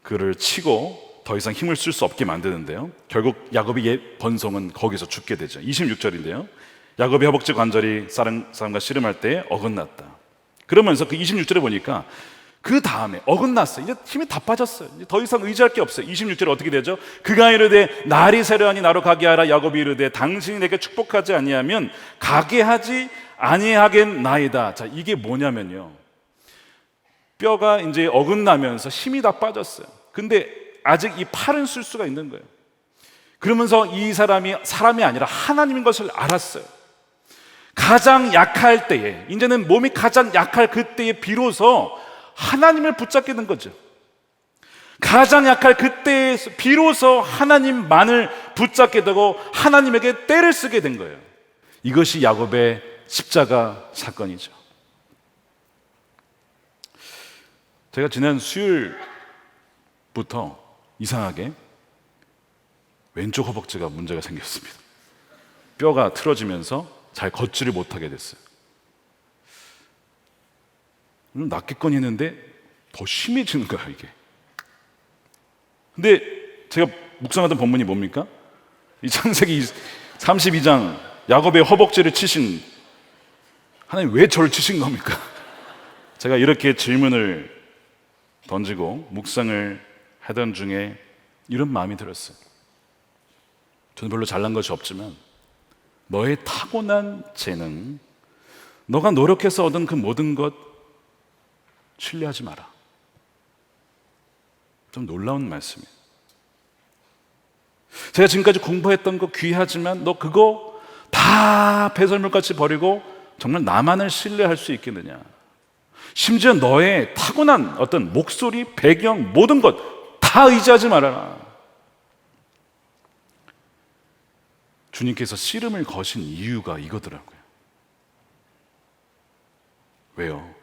그를 치고 더 이상 힘을 쓸 수 없게 만드는데요, 결국 야곱의 번성은 거기서 죽게 되죠. 26절인데요, 야곱의 허벅지 관절이 사람과 씨름할 때 어긋났다. 그러면서 그 26절에 보니까 그 다음에 어긋났어요. 이제 힘이 다 빠졌어요. 이제 더 이상 의지할 게 없어요. 26절에 어떻게 되죠? 그가 이르되 날이 새려하니 나로 가게 하라. 야곱이 이르되 당신이 내게 축복하지 아니하면 가게 하지 아니하겠나이다. 자, 이게 뭐냐면요, 뼈가 이제 어긋나면서 힘이 다 빠졌어요. 근데 아직 이 팔은 쓸 수가 있는 거예요. 그러면서 이 사람이 아니라 하나님인 것을 알았어요. 가장 약할 때에, 이제는 몸이 가장 약할 그때에 비로소 하나님을 붙잡게 된 거죠. 가장 약할 그때에 비로소 하나님만을 붙잡게 되고 하나님에게 떼를 쓰게 된 거예요. 이것이 야곱의 십자가 사건이죠. 제가 지난 수요일부터 이상하게 왼쪽 허벅지가 문제가 생겼습니다. 뼈가 틀어지면서 잘 걷지를 못하게 됐어요. 낫겠거니 했는데 더 심해지는 거야, 이게. 근데 제가 묵상하던 본문이 뭡니까? 이 창세기 32장 야곱의 허벅지를 치신 하나님, 왜 저를 치신 겁니까? 제가 이렇게 질문을 던지고 묵상을 하던 중에 이런 마음이 들었어요. 저는 별로 잘난 것이 없지만 너의 타고난 재능, 너가 노력해서 얻은 그 모든 것 신뢰하지 마라. 좀 놀라운 말씀이에요. 제가 지금까지 공부했던 거 귀하지만 너 그거 다 배설물같이 버리고 정말 나만을 신뢰할 수 있겠느냐. 심지어 너의 타고난 어떤 목소리, 배경, 모든 것 다 의지하지 말아라. 주님께서 씨름을 거신 이유가 이거더라고요. 왜요?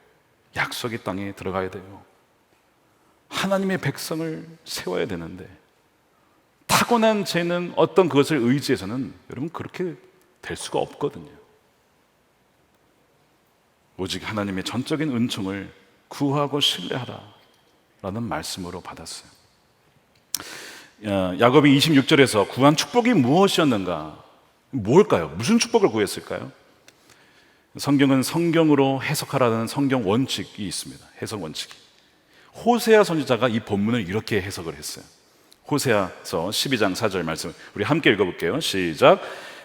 약속의 땅에 들어가야 돼요. 하나님의 백성을 세워야 되는데 타고난 재능, 어떤 그것을 의지해서는 여러분 그렇게 될 수가 없거든요. 오직 하나님의 전적인 은총을 구하고 신뢰하라 라는 말씀으로 받았어요. 야곱이 26절에서 구한 축복이 무엇이었는가? 뭘까요? 무슨 축복을 구했을까요? 성경은 성경으로 해석하라는 성경 원칙이 있습니다. 해석 원칙이. 호세아 선지자가 이 본문을 이렇게 해석을 했어요. 호세아서 12장 4절 말씀 우리 함께 읽어볼게요. 시작.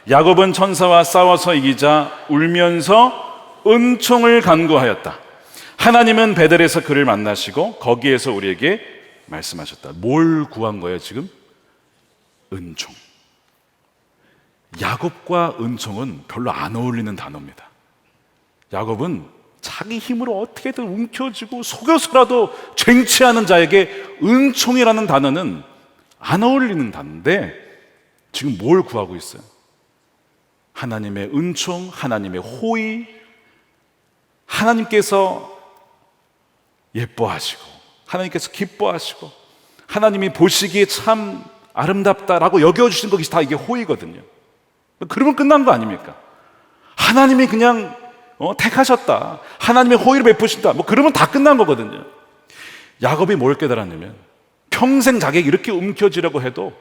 야곱은 천사와 싸워서 이기자 울면서 은총을 간구하였다. 하나님은 베델에서 그를 만나시고 거기에서 우리에게 말씀하셨다. 뭘 구한 거예요 지금? 은총. 야곱과 은총은 별로 안 어울리는 단어입니다. 야곱은 자기 힘으로 어떻게든 움켜쥐고 속여서라도 쟁취하는 자에게 은총이라는 단어는 안 어울리는 단어인데 지금 뭘 구하고 있어요? 하나님의 은총, 하나님의 호의, 하나님께서 예뻐하시고 하나님께서 기뻐하시고 하나님이 보시기에 참 아름답다라고 여겨주신 것이 다 이게 호의거든요. 그러면 끝난 거 아닙니까? 하나님이 그냥 택하셨다, 하나님의 호의를 베푸신다, 그러면 다 끝난 거거든요. 야곱이 뭘 깨달았냐면 평생 자기에게 이렇게 움켜쥐려고 해도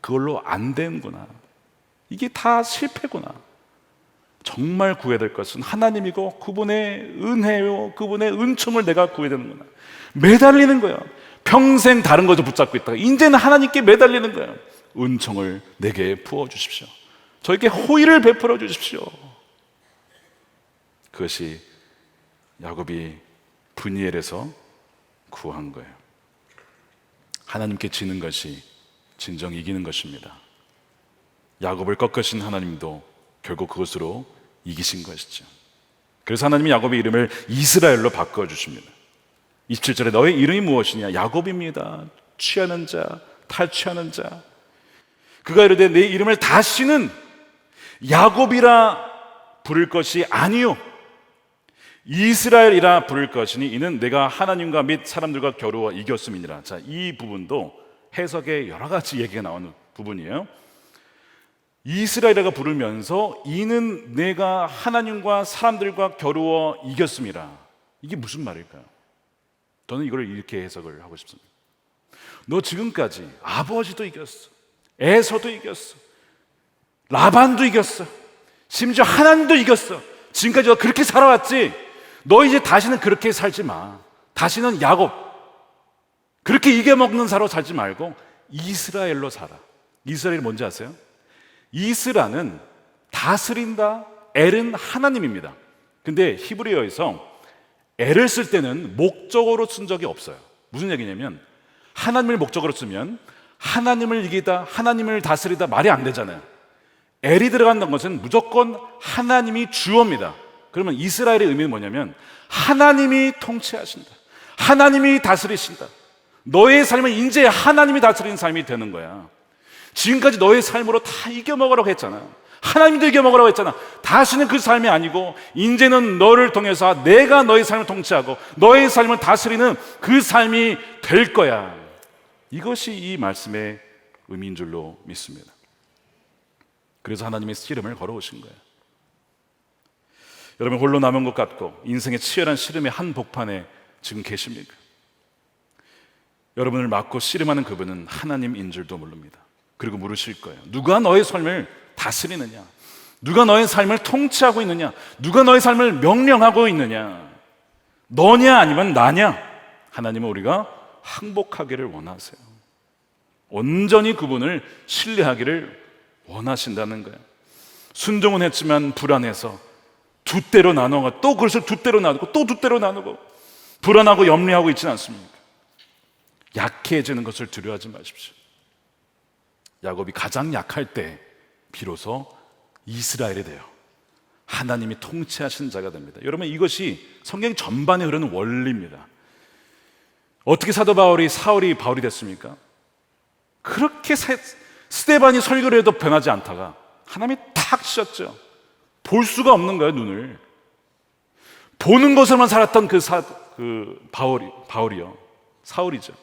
그걸로 안 되는구나, 이게 다 실패구나. 정말 구해야 될 것은 하나님이고 그분의 은혜요, 그분의 은총을 내가 구해야 되는구나. 매달리는 거예요. 평생 다른 것을 붙잡고 있다가 이제는 하나님께 매달리는 거예요. 은총을 내게 부어주십시오. 저에게 호의를 베풀어 주십시오. 그것이 야곱이 브니엘에서 구한 거예요. 하나님께 지는 것이 진정 이기는 것입니다. 야곱을 꺾으신 하나님도 결국 그것으로 이기신 것이죠. 그래서 하나님이 야곱의 이름을 이스라엘로 바꿔주십니다. 27절에 너의 이름이 무엇이냐? 야곱입니다. 취하는 자, 탈취하는 자. 그가 이르되 내 이름을 다시는 야곱이라 부를 것이 아니요 이스라엘이라 부를 것이니 이는 내가 하나님과 및 사람들과 겨루어 이겼음이니라. 자, 이 부분도 해석에 여러 가지 얘기가 나오는 부분이에요. 이스라엘이라고 부르면서 이는 내가 하나님과 사람들과 겨루어 이겼음이라. 이게 무슨 말일까요? 저는 이걸 이렇게 해석을 하고 싶습니다. 너 지금까지 아버지도 이겼어, 에서도 이겼어, 라반도 이겼어, 심지어 하나님도 이겼어. 지금까지 너 그렇게 살아왔지? 너 이제 다시는 그렇게 살지 마. 다시는 야곱 그렇게 이겨먹는 사로 살지 말고 이스라엘로 살아. 이스라엘이 뭔지 아세요? 이스라는 다스린다, 엘은 하나님입니다. 근데 히브리어에서 엘을 쓸 때는 목적어로 쓴 적이 없어요. 무슨 얘기냐면 하나님을 목적어로 쓰면 하나님을 이기다, 하나님을 다스리다 말이 안 되잖아요. 엘이 들어간다는 것은 무조건 하나님이 주어입니다. 그러면 이스라엘의 의미는 뭐냐면 하나님이 통치하신다, 하나님이 다스리신다. 너의 삶은 이제 하나님이 다스리는 삶이 되는 거야. 지금까지 너의 삶으로 다 이겨먹으라고 했잖아. 하나님도 이겨먹으라고 했잖아. 다시는 그 삶이 아니고 이제는 너를 통해서 내가 너의 삶을 통치하고 너의 삶을 다스리는 그 삶이 될 거야. 이것이 이 말씀의 의미인 줄로 믿습니다. 그래서 하나님의 씨름을 걸어오신 거예요. 여러분 홀로 남은 것 같고 인생의 치열한 씨름의 한복판에 지금 계십니까? 여러분을 막고 씨름하는 그분은 하나님인 줄도 모릅니다. 그리고 물으실 거예요. 누가 너의 삶을 다스리느냐? 누가 너의 삶을 통치하고 있느냐? 누가 너의 삶을 명령하고 있느냐? 너냐 아니면 나냐? 하나님은 우리가 항복하기를 원하세요. 온전히 그분을 신뢰하기를 원하신다는 거예요. 순종은 했지만 불안해서 두 때로 나눠가 또 그것을 두 때로 나누고 또 두 때로 나누고 불안하고 염려하고 있지는 않습니까? 약해지는 것을 두려워하지 마십시오. 야곱이 가장 약할 때 비로소 이스라엘이 돼요. 하나님이 통치하신 자가 됩니다. 여러분 이것이 성경 전반에 흐르는 원리입니다. 어떻게 사도 바울이 사울이 바울이 됐습니까? 그렇게 스데반이 설교를 해도 변하지 않다가 하나님이 탁 치셨죠. 볼 수가 없는 거예요. 눈을 보는 것으로만 살았던 바울이요, 사울이죠.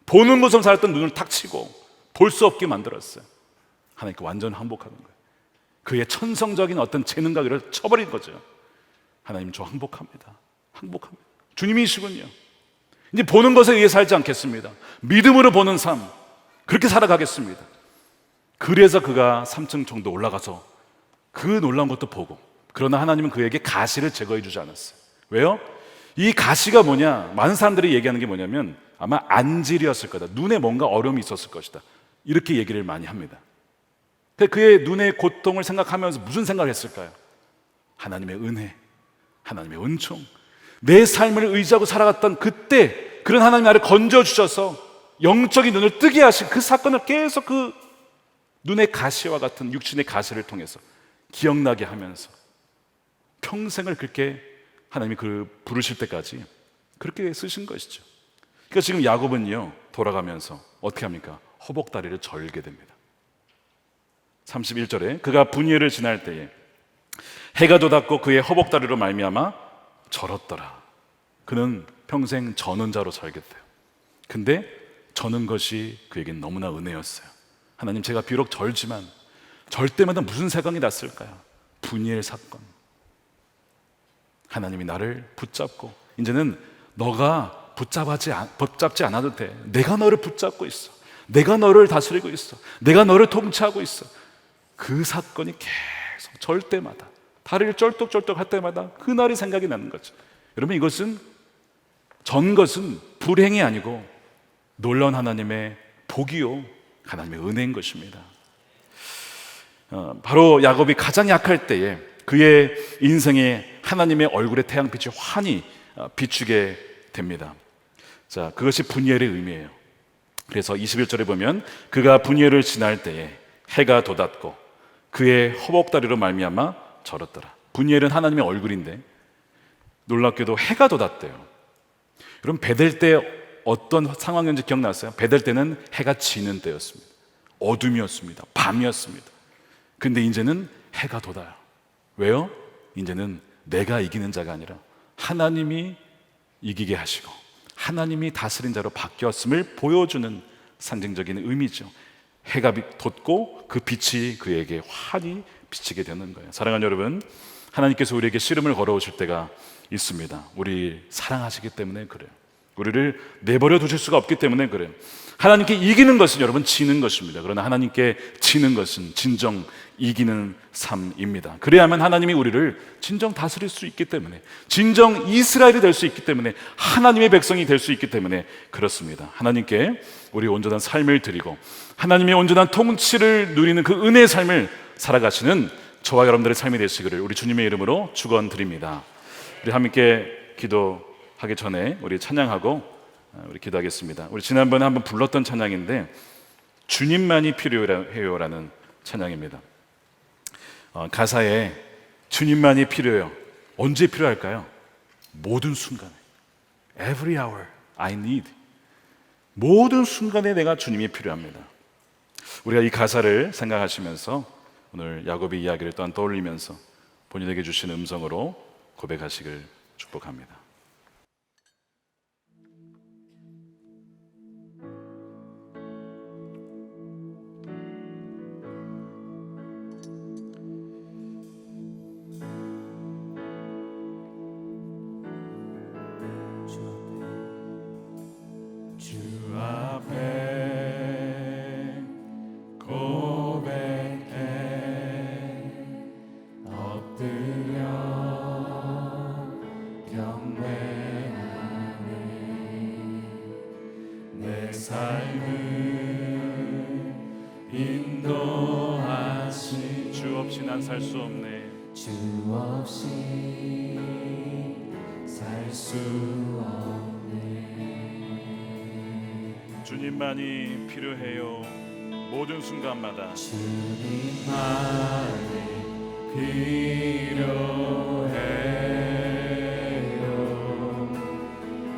보는 것으로만 살았던 눈을 탁 치고 볼 수 없게 만들었어요. 하나님께 완전 항복하는 거예요. 그의 천성적인 어떤 재능가기를 쳐버린 거죠. 하나님 저 항복합니다. 항복합니다. 주님이시군요. 이제 보는 것에 의해 살지 않겠습니다. 믿음으로 보는 삶, 그렇게 살아가겠습니다. 그래서 그가 3층 정도 올라가서 그 놀라운 것도 보고, 그러나 하나님은 그에게 가시를 제거해 주지 않았어요. 왜요? 이 가시가 뭐냐? 많은 사람들이 얘기하는 게 뭐냐면 아마 안질이었을 거다. 눈에 뭔가 어려움이 있었을 것이다. 이렇게 얘기를 많이 합니다. 그의 눈의 고통을 생각하면서 무슨 생각을 했을까요? 하나님의 은혜, 하나님의 은총, 내 삶을 의지하고 살아갔던 그때 그런 하나님 나를 건져주셔서 영적인 눈을 뜨게 하신 그 사건을 계속 그 눈의 가시와 같은 육신의 가시를 통해서 기억나게 하면서 평생을 그렇게 하나님이 부르실 때까지 그렇게 쓰신 것이죠. 그러니까 지금 야곱은요 돌아가면서 어떻게 합니까? 허복다리를 절게 됩니다. 31절에 그가 분이엘을 지날 때에 해가 돋았고 그의 허복다리로 말미암아 절었더라. 그는 평생 저는 자로 살겠대요. 근데 저는 것이 그에겐 너무나 은혜였어요. 하나님, 제가 비록 절지만 절 때마다 무슨 생각이 났을까요? 분이엘 사건. 하나님이 나를 붙잡고 이제는 너가 붙잡지 않아도 돼. 내가 너를 붙잡고 있어. 내가 너를 다스리고 있어. 내가 너를 통치하고 있어. 그 사건이 계속 절 때마다 다리를 쩔뚝쩔뚝 할 때마다 그날이 생각이 나는 거죠. 여러분, 이것은 전 것은 불행이 아니고 놀라운 하나님의 복이요 하나님의 은혜인 것입니다. 바로 야곱이 가장 약할 때에 그의 인생에 하나님의 얼굴의 태양빛이 환히 비추게 됩니다. 자, 그것이 분이엘의 의미예요. 그래서 21절에 보면 그가 분이엘을 지날 때에 해가 돋았고 그의 허복다리로 말미암아 절었더라. 분이엘은 하나님의 얼굴인데 놀랍게도 해가 돋았대요. 여러분, 베델 때 어떤 상황인지 기억나세요? 베델 때는 해가 지는 때였습니다. 어둠이었습니다. 밤이었습니다. 근데 이제는 해가 돋아요. 왜요? 이제는 내가 이기는 자가 아니라 하나님이 이기게 하시고 하나님이 다스린 자로 바뀌었음을 보여주는 상징적인 의미죠. 해가 돋고 그 빛이 그에게 환히 비치게 되는 거예요. 사랑하는 여러분, 하나님께서 우리에게 씨름을 걸어오실 때가 있습니다. 우리 사랑하시기 때문에 그래요. 우리를 내버려 두실 수가 없기 때문에 그래요. 하나님께 이기는 것은 여러분 지는 것입니다. 그러나 하나님께 지는 것은 진정 이기는 삶입니다. 그래야만 하나님이 우리를 진정 다스릴 수 있기 때문에, 진정 이스라엘이 될 수 있기 때문에, 하나님의 백성이 될 수 있기 때문에 그렇습니다. 하나님께 우리 온전한 삶을 드리고 하나님의 온전한 통치를 누리는 그 은혜의 삶을 살아가시는 저와 여러분들의 삶이 되시기를 우리 주님의 이름으로 축원드립니다. 우리 함께 기도하기 전에 우리 찬양하고 우리 기도하겠습니다. 우리 지난번에 한번 불렀던 찬양인데 주님만이 필요해요라는 찬양입니다. 가사에 주님만이 필요해요. 언제 필요할까요? 모든 순간에. Every hour I need. 모든 순간에 내가 주님이 필요합니다. 우리가 이 가사를 생각하시면서 오늘 야곱의 이야기를 또한 떠올리면서 본인에게 주신 음성으로 고백하시길 축복합니다. 살 수 없네. 주 없이 살 수 없네. 주님만이 필요해요. 모든 순간마다 주님만이 필요해요.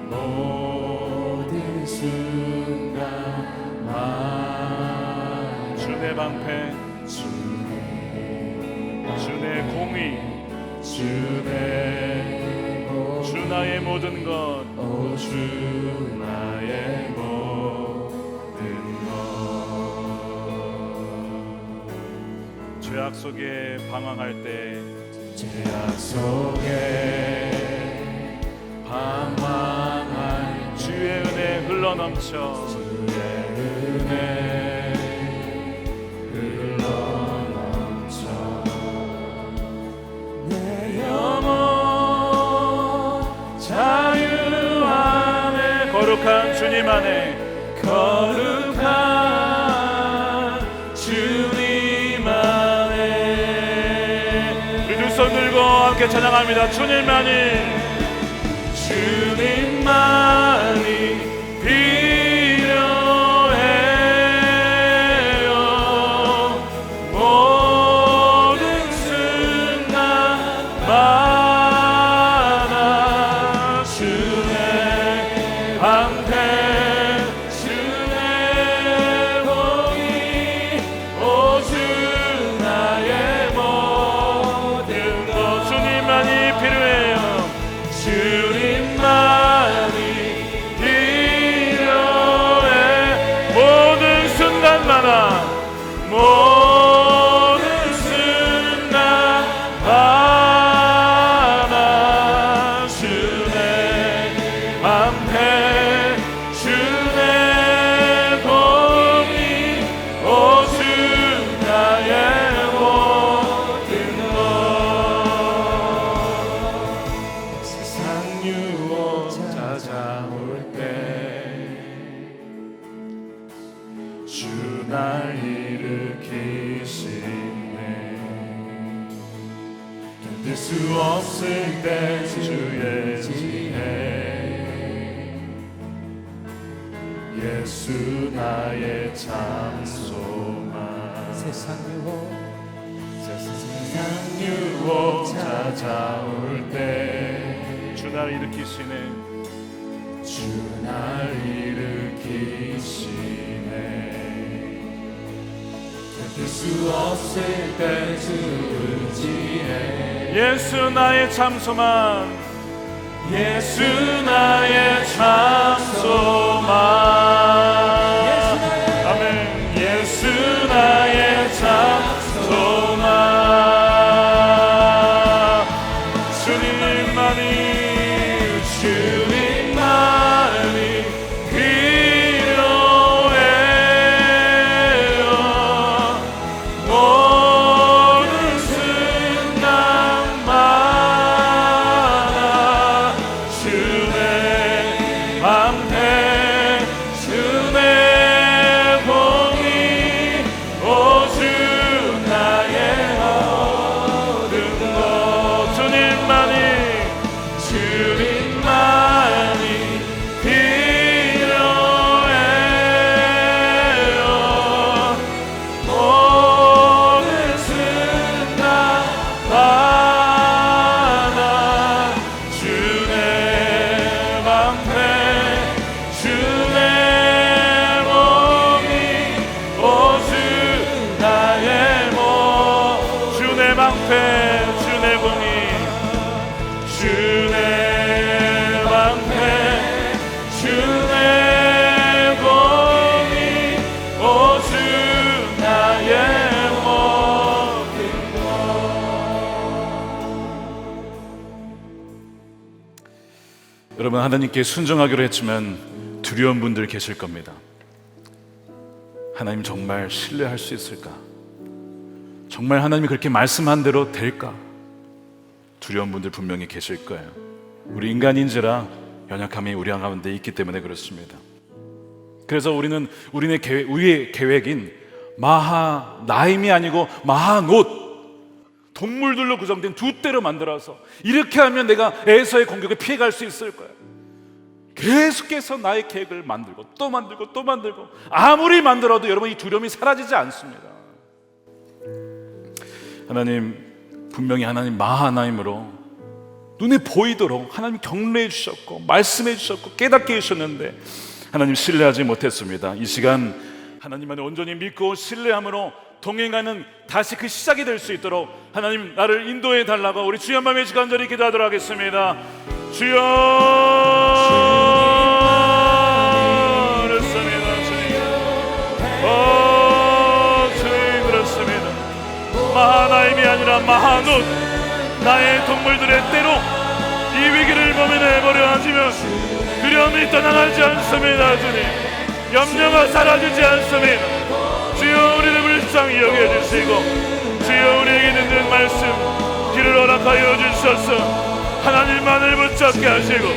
모든 순간마다 주의 방패, 주의 공의, 주 나의 모든 것, 주 나의 모든 것. 죄악 속에 방황할 때, 죄악 속에 방황할 주의 은혜 흘러넘쳐, 주의 은혜 거룩한 주님 안에, 거룩한 주님 안에 우리 두 손 들고 함께 찬양합니다. 주님만이 필요해요. 모든 순간마다 주의 방패, 주의 공의, 오 주 나의 모든 것. 주님만이 필요해요. 주님만이 필요해. 모든 순간마다, 모든 순간마다 주의 방패, 주의 공의, 오 주 나의 모든 것. 세상 유혹 찾아올 때 주 날 일으키시네. 견딜 수 없을 때 주의 지혜, 예수 나의 참 소망. 세상 유혹 찾아올 때 주 주 날 일으키시네. 주 날 일으키시네. 견딜 수 없을 때 주 의지해. 예수 나의 참소만, 예수 나의 참소만. 아멘. 예수 나의 참소만. 주님만이 필요해요. 모든 순간마다 주의 방패, 주의 공의, 오주 나의 모든 것. 주님만이 필요해요. 모든 순간마다 주의 방패, 주의 몸이 오주 나의 몸. 주의 방패, 주의 공이, 주의 방패, 주의 공이, 오주 나의 모든 것. 여러분, 하나님께 순종하기로 했지만 두려운 분들 계실 겁니다. 하나님 정말 신뢰할 수 있을까? 정말 하나님이 그렇게 말씀한 대로 될까? 두려운 분들 분명히 계실 거예요. 우리 인간인지라 연약함이 우리 가운데 있기 때문에 그렇습니다. 그래서 우리의 계획인 마하나임이 아니고 마하노트, 동물들로 구성된 두 떼로 만들어서 이렇게 하면 내가 에서의 공격에 피해갈 수 있을 거야. 계속해서 나의 계획을 만들고 또 만들고 또 만들고, 아무리 만들어도 여러분 이 두려움이 사라지지 않습니다. 하나님, 분명히 하나님 마하나임으로 눈에 보이도록 하나님 격려해 주셨고 말씀해 주셨고 깨닫게 해주셨는데 하나님 신뢰하지 못했습니다. 이 시간 하나님만을 온전히 믿고 신뢰함으로 동행하는 다시 그 시작이 될 수 있도록 하나님 나를 인도해 달라고 우리 주여 마음에 간절히 기도하도록 하겠습니다. 주여, 그렇습니다. 주님, 그렇습니다. 마하나임이 아니라 마하노트, 나의 동물들의 때로 이 위기를 모면해버려 하시면 두려움이 떠나가지 않습니다. 주님, 염려가 사라지지 않습니다. 주여, 우리를 불쌍히 여겨주시고 주여, 우리에게 듣는 말씀 귀를 허락하여 주셔서 하나님만을 붙잡게 하시고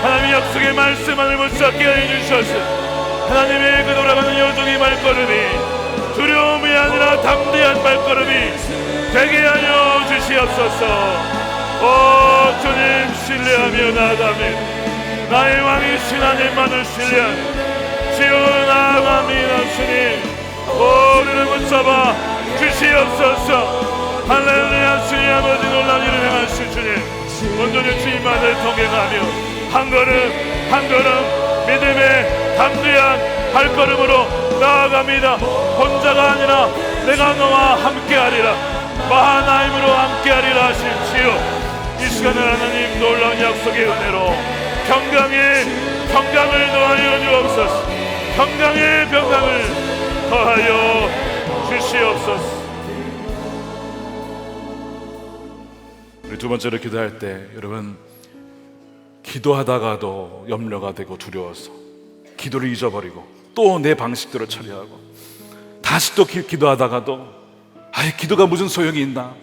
하나님의 약속의 말씀만을 붙잡게 해주셔서 하나님의 그 돌아가는 여정의 발걸음이 두려움이 아니라 담대한 발걸음이 되게 하여 주시옵소서. 오 주님, 신뢰하며 나아갑니다. 나의 왕이신 하나님만을 신뢰하며 주여 나아갑니다. 주님, 우리를 붙잡아 주시옵소서. 할렐루야. 주님, 아버지 놀라운 일을 행하실 주님, 온전히 주님만을 동행하며 한 걸음 한 걸음 믿음의 담대한 발걸음으로 나아갑니다. 혼자가 아니라 내가 너와 함께하리라, 마하나임으로 함께하리라 하신 주여, 이 시간을 하나님 놀라운 약속의 은혜로 평강을 더하여 주옵소서. 평강의 평강을 더하여 주시옵소서. 우리 두 번째로 기도할 때 여러분, 기도하다가도 염려가 되고 두려워서 기도를 잊어버리고 또 내 방식대로 처리하고 다시 또 기도하다가도 아예 기도가 무슨 소용이 있나.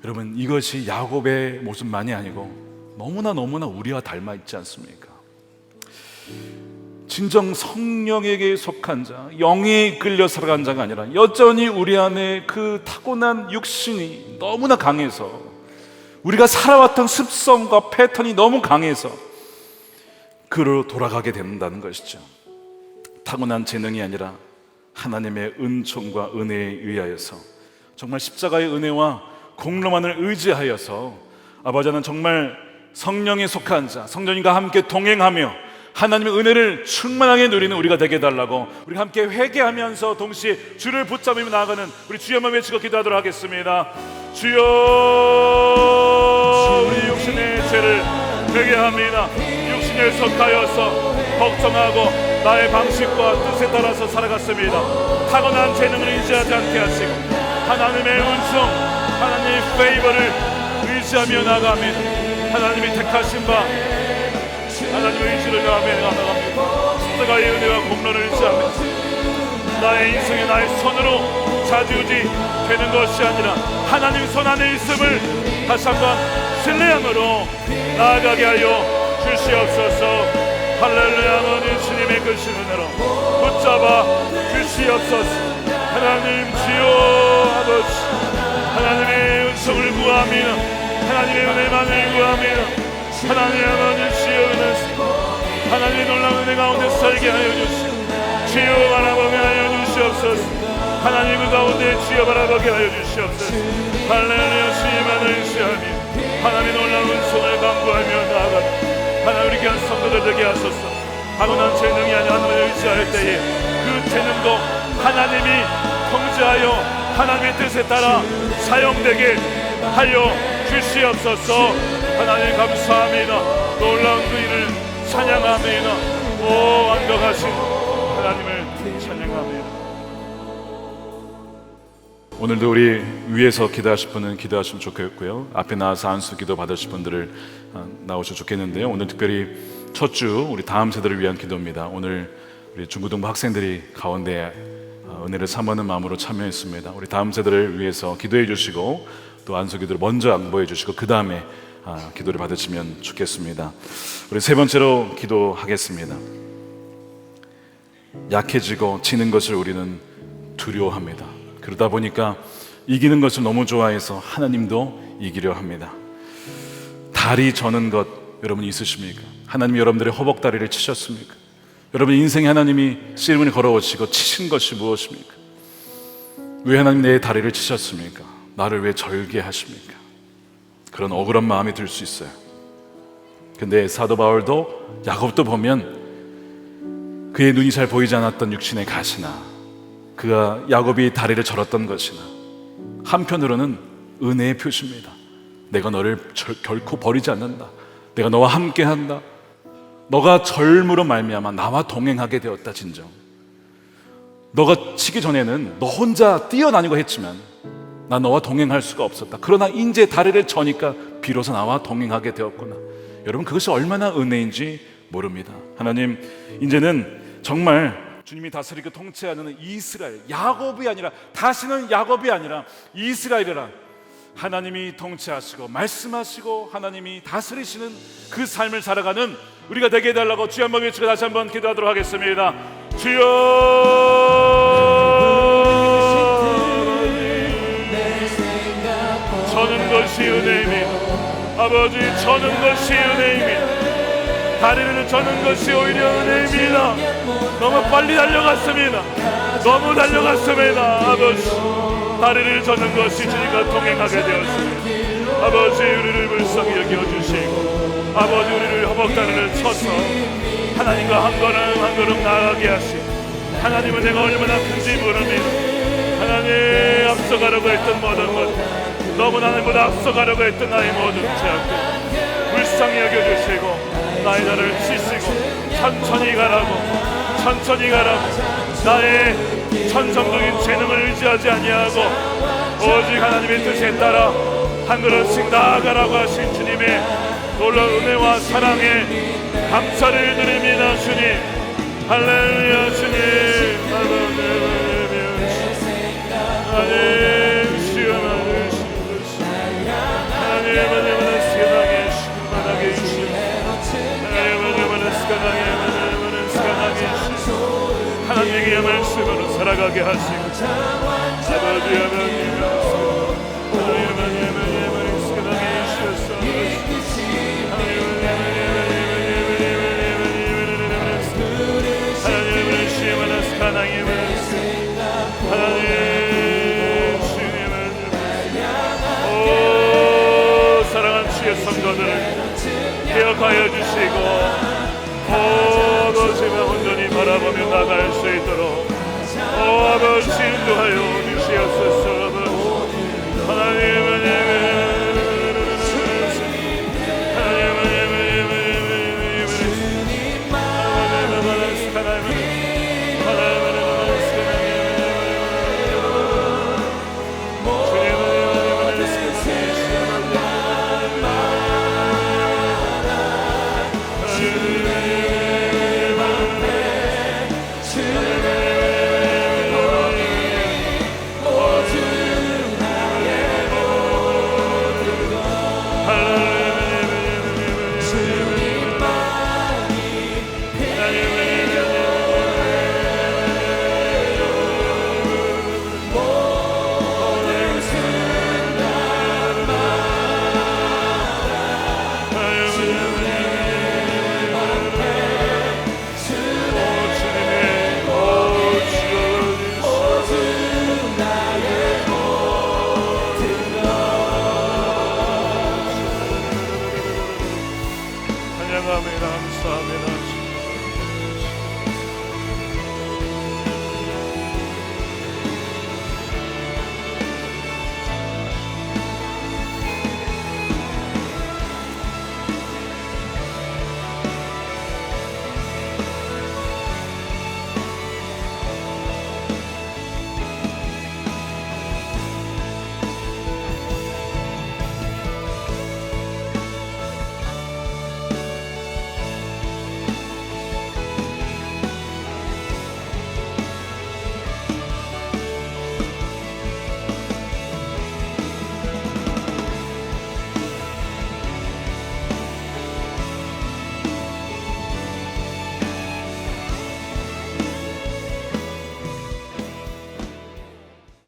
여러분, 이것이 야곱의 모습만이 아니고 너무나 우리와 닮아 있지 않습니까? 진정 성령에게 속한 자, 영에 이끌려 살아간 자가 아니라 여전히 우리 안에 그 타고난 육신이 너무나 강해서, 우리가 살아왔던 습성과 패턴이 너무 강해서 그로 돌아가게 된다는 것이죠. 타고난 재능이 아니라 하나님의 은총과 은혜에 의하여서 정말 십자가의 은혜와 공로만을 의지하여서 아버지는 정말 성령에 속한 자, 성령님과 함께 동행하며 하나님의 은혜를 충만하게 누리는 우리가 되게 해달라고 우리 함께 회개하면서 동시에 주를 붙잡으며 나아가는 우리 주여 한번 외치고 기도하도록 하겠습니다. 주여, 우리 육신의 죄를 회개합니다. 육신에 속하여서 걱정하고 나의 방식과 뜻에 따라서 살아갔습니다. 타고난 재능을 의지하지 않게 하시고 하나님의 은총, 하나님의 페이버를 의지하며 나아갑니다. 하나님이 택하신 바 하나님의 의지를 나아갑니다. 십자가의 은혜와 공로를 의지합니다. 나의 인생에 나의 손으로 좌지우지 되는 것이 아니라 하나님 손 안에 있음을 다시 한번 신뢰함으로 나아가게 하여 주시옵소서. 할렐루야. 아버지 주님의 그 은혜로 붙잡아 주시옵소서. 하나님 주여 아버지, 하나님의 은총을 구합니다. 하나님의 은혜만을 구합니다. 하나님 아버지 주여 은혜서 하나님의 놀라운 은혜 가운데 살게 하여 주시옵소서. 주여 바라보게 하여 주시옵소서. 하나님 그 가운데 주여 바라보게 하여 주시옵소서. 할렐루야. 주님만을 의지하며 하나님의 놀라운 손을 강구하며 나아가는 하나님 우리 귀한 성도들 되게 하소서. 타고난 재능이 아니라 하나님을 의지할 때에 그 재능도 하나님이 통제하여 하나님의 뜻에 따라 사용되게 하여 주시옵소서. 하나님 감사합니다. 놀라운 그 일을 찬양합니다. 오 완벽하신 하나님을 찬양합니다. 오늘도 우리 위에서 기도하실 분은 기도하시면 좋겠고요, 앞에 나와서 안수 기도 받으실 분들을 나오셔도 좋겠는데요. 오늘 특별히 첫 주 우리 다음 세대를 위한 기도입니다. 오늘 우리 중고등부 학생들이 가운데 은혜를 삼하는 마음으로 참여했습니다. 우리 다음 세대를 위해서 기도해 주시고 또 안수 기도를 먼저 양보해 주시고 그 다음에 기도를 받으시면 좋겠습니다. 우리 세 번째로 기도하겠습니다. 약해지고 지는 것을 우리는 두려워합니다. 그러다 보니까 이기는 것을 너무 좋아해서 하나님도 이기려 합니다. 다리 저는 것 여러분 있으십니까? 하나님이 여러분들의 허벅다리를 치셨습니까? 여러분 인생에 하나님이 씨름을 걸어오시고 치신 것이 무엇입니까? 왜 하나님 내 다리를 치셨습니까? 나를 왜 절게 하십니까? 그런 억울한 마음이 들 수 있어요. 근데 사도 바울도 야곱도 보면 그의 눈이 잘 보이지 않았던 육신의 가시나 그가 야곱이 다리를 절었던 것이나 한편으로는 은혜의 표시입니다. 내가 너를 결코 버리지 않는다. 내가 너와 함께한다. 너가 절므로 말미암아 나와 동행하게 되었다. 진정 너가 치기 전에는 너 혼자 뛰어다니고 했지만 난 너와 동행할 수가 없었다. 그러나 이제 다리를 저니까 비로소 나와 동행하게 되었구나. 여러분 그것이 얼마나 은혜인지 모릅니다. 하나님 이제는 정말 주님이 다스리고 통치하는 이스라엘, 야곱이 아니라 다시는 야곱이 아니라 이스라엘이라 하나님이 통치하시고 말씀하시고 하나님이 다스리시는 그 삶을 살아가는 우리가 되게 해달라고 주여 한번 외치고 다시 한번 기도하도록 하겠습니다. 주여 저는 것이 은혜입니다. 아버지 저는 것이 은혜입니다. 다리를 저는 것이 오히려 은혜입니다. 너무 빨리 달려갔습니다. 너무 달려갔습니다. 아버지 다리를 저는 것이 주님과 동행하게 되었습니다. 아버지 우리를 불쌍히 여겨주시고 아버지 우리를 허벅다리를 쳐서 하나님과 한 걸음 한 걸음 나아가게 하시고 하나님은 내가 얼마나 큰지 모릅니다. 하나님 앞서가려고 했던 모든 것 너무 하나님보다 앞서가려고 했던 나의 모든 죄악들 불쌍히 여겨주시고 나의 나를 치시고 천천히 가라고 나의 천성적인 재능을 의지하지 아니하고 오직 하나님의 뜻에 따라 한 걸음씩 나아가라고 하신 주님의 놀라운 은혜와 사랑에 감사를 드립니다. 주님 할렐루야. 주님 하나님 시원하게 하나님 세상에 충만하게 주시고 하나님의 말씀으로 살아가게 하시고 아버지 하나님 사랑하는 주의 성도들을 기억하여 주시고 아버지가 온전히 바라보며 나갈 수 있도록 아버지 인도하여